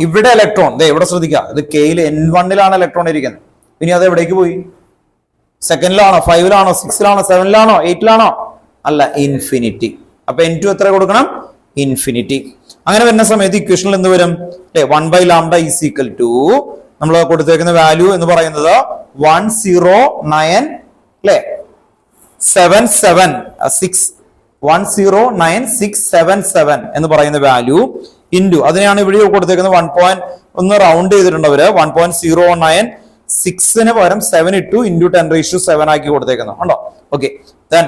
ഇവിടെ ഇലക്ട്രോൺ ഇവിടെ ശ്രദ്ധിക്കുക. ഇത് കെയിൽ n1ലാണ് ഇലക്ട്രോൺ ഇരിക്കുന്നത്. ഇനി അത് എവിടേക്ക് പോയി? സെക്കൻഡിലാണോ, 5ലാണോ, 6ലാണോ, 7ലാണോ, 8ലാണോ? അല്ല, ഇൻഫിനിറ്റി. അപ്പൊ n2 എത്ര കൊടുക്കണം? ഇൻഫിനിറ്റി. അങ്ങനെ വരുന്ന സമയത്ത് ഇക്വേഷനിൽ എന്ത് വരും? 1/λ ഈസ് ഈക്വൽ ടു നമ്മൾ കൊടുത്തേക്കുന്ന വാല്യൂ എന്ന് പറയുന്നത് 109 അല്ലെ 109,677 എന്ന് പറയുന്ന വാല്യൂ ഇൻറ്റു അതിനെയാണ് ഇവിടെ കൊടുത്തേക്കുന്നത് 1. ഒന്ന് റൗണ്ട് ചെയ്തിട്ടുണ്ട് അവര് 1.096 പകരം 7 ഇട്ടു ഇൻറ്റു 10⁻7 ആക്കി കൊടുത്തേക്കുന്നത് ഉണ്ടോ? ഓക്കെ. ദെൻ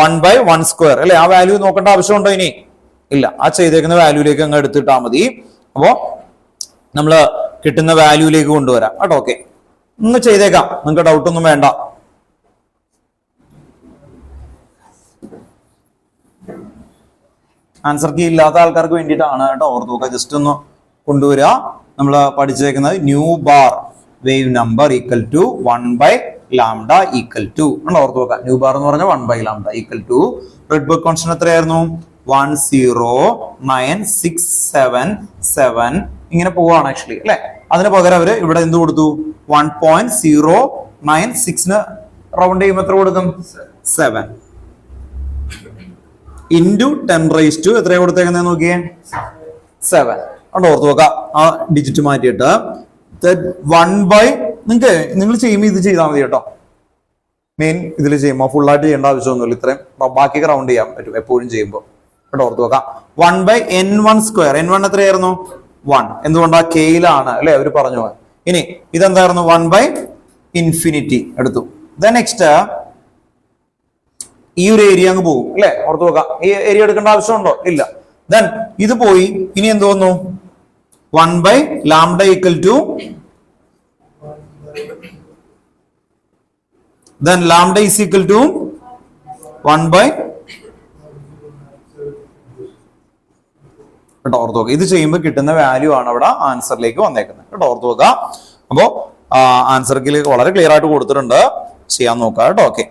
1/1 സ്ക്വയർ അല്ലെ. ആ വാല്യൂ നോക്കേണ്ട ആവശ്യമുണ്ടോ ഇനി? ഇല്ല. ആ ചെയ്തേക്കുന്ന വാല്യൂലേക്ക് അങ്ങ് എടുത്തിട്ടാൽ മതി. അപ്പോ നമ്മള് കിട്ടുന്ന വാല്യൂലേക്ക് കൊണ്ടുവരാം കേട്ടോ. ഓക്കെ, ഒന്ന് ചെയ്തേക്കാം, നിങ്ങൾക്ക് ഡൗട്ട് ഒന്നും വേണ്ട. ആൻസർ കീ ഇല്ലാത്ത ആൾക്കാർക്ക് വേണ്ടിയിട്ടാണ് കേട്ടോ. ഓർത്ത് നോക്കുക, ജസ്റ്റ് ഒന്ന് കൊണ്ടുവരിക. നമ്മൾ പഠിച്ചേക്കുന്നത് nu bar wave number equal to 1/λ equal to ഓർത്ത് നോക്കുക. ന്യൂ ബാർ എന്ന് പറഞ്ഞാൽ 1/λ ഈക്വൽ ടു റെഡ്ബർഗ് കോൺസ്റ്റന്റ് എത്രയായിരുന്നു? 109,677 ഇങ്ങനെ പോവാണ് ആക്ച്വലി അല്ലെ. അതിന് പകരം അവര് ഇവിടെ എന്ത് കൊടുത്തു? 1.096 റൗണ്ട് ചെയ്യുമ്പോൾ എത്ര കൊടുക്കും? 7 ഇൻറ്റു 10⁻² എത്രയാണ് കൊടുത്തേക്കുന്നത് നോക്കിയേ? 7 അവിടെ ഓർത്ത് നോക്കാം. ആ ഡിജിറ്റ് മാറ്റിയിട്ട് 1/, നിങ്ങൾ ചെയ്യുമ്പോൾ ഇത് ചെയ്താൽ മതി കേട്ടോ. മെയിൻ ഇതിൽ ചെയ്യുമ്പോൾ ഫുള്ളായിട്ട് ചെയ്യേണ്ട ആവശ്യമൊന്നുമില്ല. ഇത്രയും ബാക്കിയൊക്കെ റൗണ്ട് ചെയ്യാൻ പറ്റും എപ്പോഴും ചെയ്യുമ്പോൾ കേട്ടോ. ഓർത്ത് നോക്കാം. 1/n1 square. n1 എത്രയായിരുന്നു? 1. എന്തുകൊണ്ടാ? കെയിലാണ് അല്ലെ അവര് പറഞ്ഞു. ഇനി ഇതെന്തായിരുന്നു? 1/∞ എടുത്തു. നെക്സ്റ്റ് ഈ ഒരു ഏരിയ അങ്ങ് പോകും അല്ലെ. ഓർത്ത് നോക്കാം. ഈ ഏരിയ എടുക്കേണ്ട ആവശ്യമുണ്ടോ? ഇല്ല. ദെൻ ഇത് പോയി. ഇനി എന്ത് വന്നു? 1/λ equal to then lambda is equal to 1/, കേട്ടോ. ഓർത്ത് നോക്കുക. ഇത് ചെയ്യുമ്പോൾ കിട്ടുന്ന വാല്യൂ ആണ് അവിടെ ആൻസറിലേക്ക് വന്നേക്കുന്നത് കേട്ടോ. ഓർത്ത് നോക്കുക. അപ്പോ ആൻസർക്ക് വളരെ ക്ലിയർ ആയിട്ട് കൊടുത്തിട്ടുണ്ട്, ചെയ്യാൻ നോക്കുക കേട്ടോ. ഓക്കെ.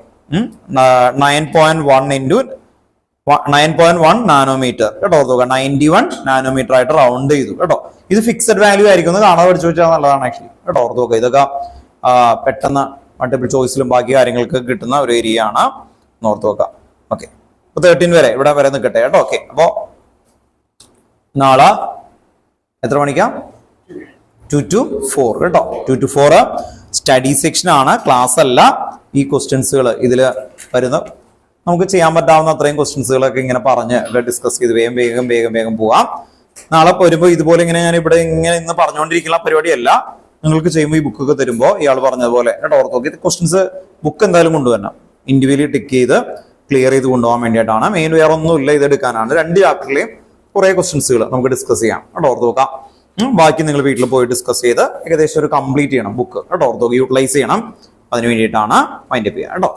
9.1 നാനോമീറ്റർ കേട്ടോ. ഓർത്ത് നോക്കുക. 91 നാനോമീറ്റർ ആയിട്ട് റൗണ്ട് ചെയ്തു കേട്ടോ. ഇത് ഫിക്സഡ് വാല്യൂ ആയിരിക്കും. കാണാതെ പഠിച്ചു വെച്ചാൽ നല്ലതാണ് ആക്ച്വലി കേട്ടോ. ഓർത്ത് നോക്കുക. ഇതൊക്കെ പെട്ടെന്ന് മൾട്ടിപ്പിൾ ചോയ്സിലും ബാക്കി കാര്യങ്ങൾക്ക് കിട്ടുന്ന ഒരു ഏരിയ ആണ്. ഓർത്ത് നോക്കുക. ഓക്കെ. അപ്പൊ 13 വരെ ഇവിടെ വരെ നിൽക്കട്ടെ കേട്ടോ. ഓക്കെ. അപ്പോ നാളെ എത്ര മണിക്കാ? 2 to 4 കേട്ടോ. 2 to 4 സ്റ്റഡി സെക്ഷൻ ആണ്, ക്ലാസ് അല്ല. ഈ ക്വസ്റ്റ്യൻസുകൾ ഇതിൽ വരുന്ന നമുക്ക് ചെയ്യാൻ പറ്റാവുന്ന അത്രയും ക്വസ്റ്റ്യൻസുകളൊക്കെ ഇങ്ങനെ പറഞ്ഞ് ഡിസ്കസ് ചെയ്ത് വേഗം പോവാം. നാളെ വരുമ്പോൾ ഇതുപോലെ ഇങ്ങനെ ഞാൻ ഇവിടെ ഇങ്ങനെ ഇന്ന് പറഞ്ഞുകൊണ്ടിരിക്കുന്ന പരിപാടിയല്ല. നിങ്ങൾക്ക് ചെയ്യുമ്പോൾ ഈ ബുക്കൊക്കെ തരുമ്പോൾ ഇയാൾ പറഞ്ഞതുപോലെ കേട്ടോ. ഓർത്ത് നോക്കി. ക്വസ്റ്റ്യൻസ് ബുക്ക് എന്തായാലും കൊണ്ടുവരണം. ഇൻഡിവിജ്വലി ടിക്ക് ചെയ്ത് ക്ലിയർ ചെയ്ത് കൊണ്ടുപോകാൻ വേണ്ടിയിട്ടാണ്. മെയിൻ വേറെ ഒന്നുമില്ല, ഇത് എടുക്കാനാണ്. 2 ചാപ്റ്ററിലെയും കുറെ ക്വസ്റ്റ്യൻസുകൾ നമുക്ക് ഡിസ്കസ് ചെയ്യാം കേട്ടോ. ഓർത്ത് നോക്കാം. ബാക്കി നിങ്ങൾ വീട്ടിൽ പോയി ഡിസ്കസ് ചെയ്ത് ഏകദേശം ഒരു കംപ്ലീറ്റ് ചെയ്യണം ബുക്ക് കേട്ടോ. ഓർത്ത് നോക്കി. യൂട്ടിലൈസ് ചെയ്യണം. അതിന് വേണ്ടിയിട്ടാണ് മൈൻഡ് അപ്പ് ചെയ്യുക കേട്ടോ.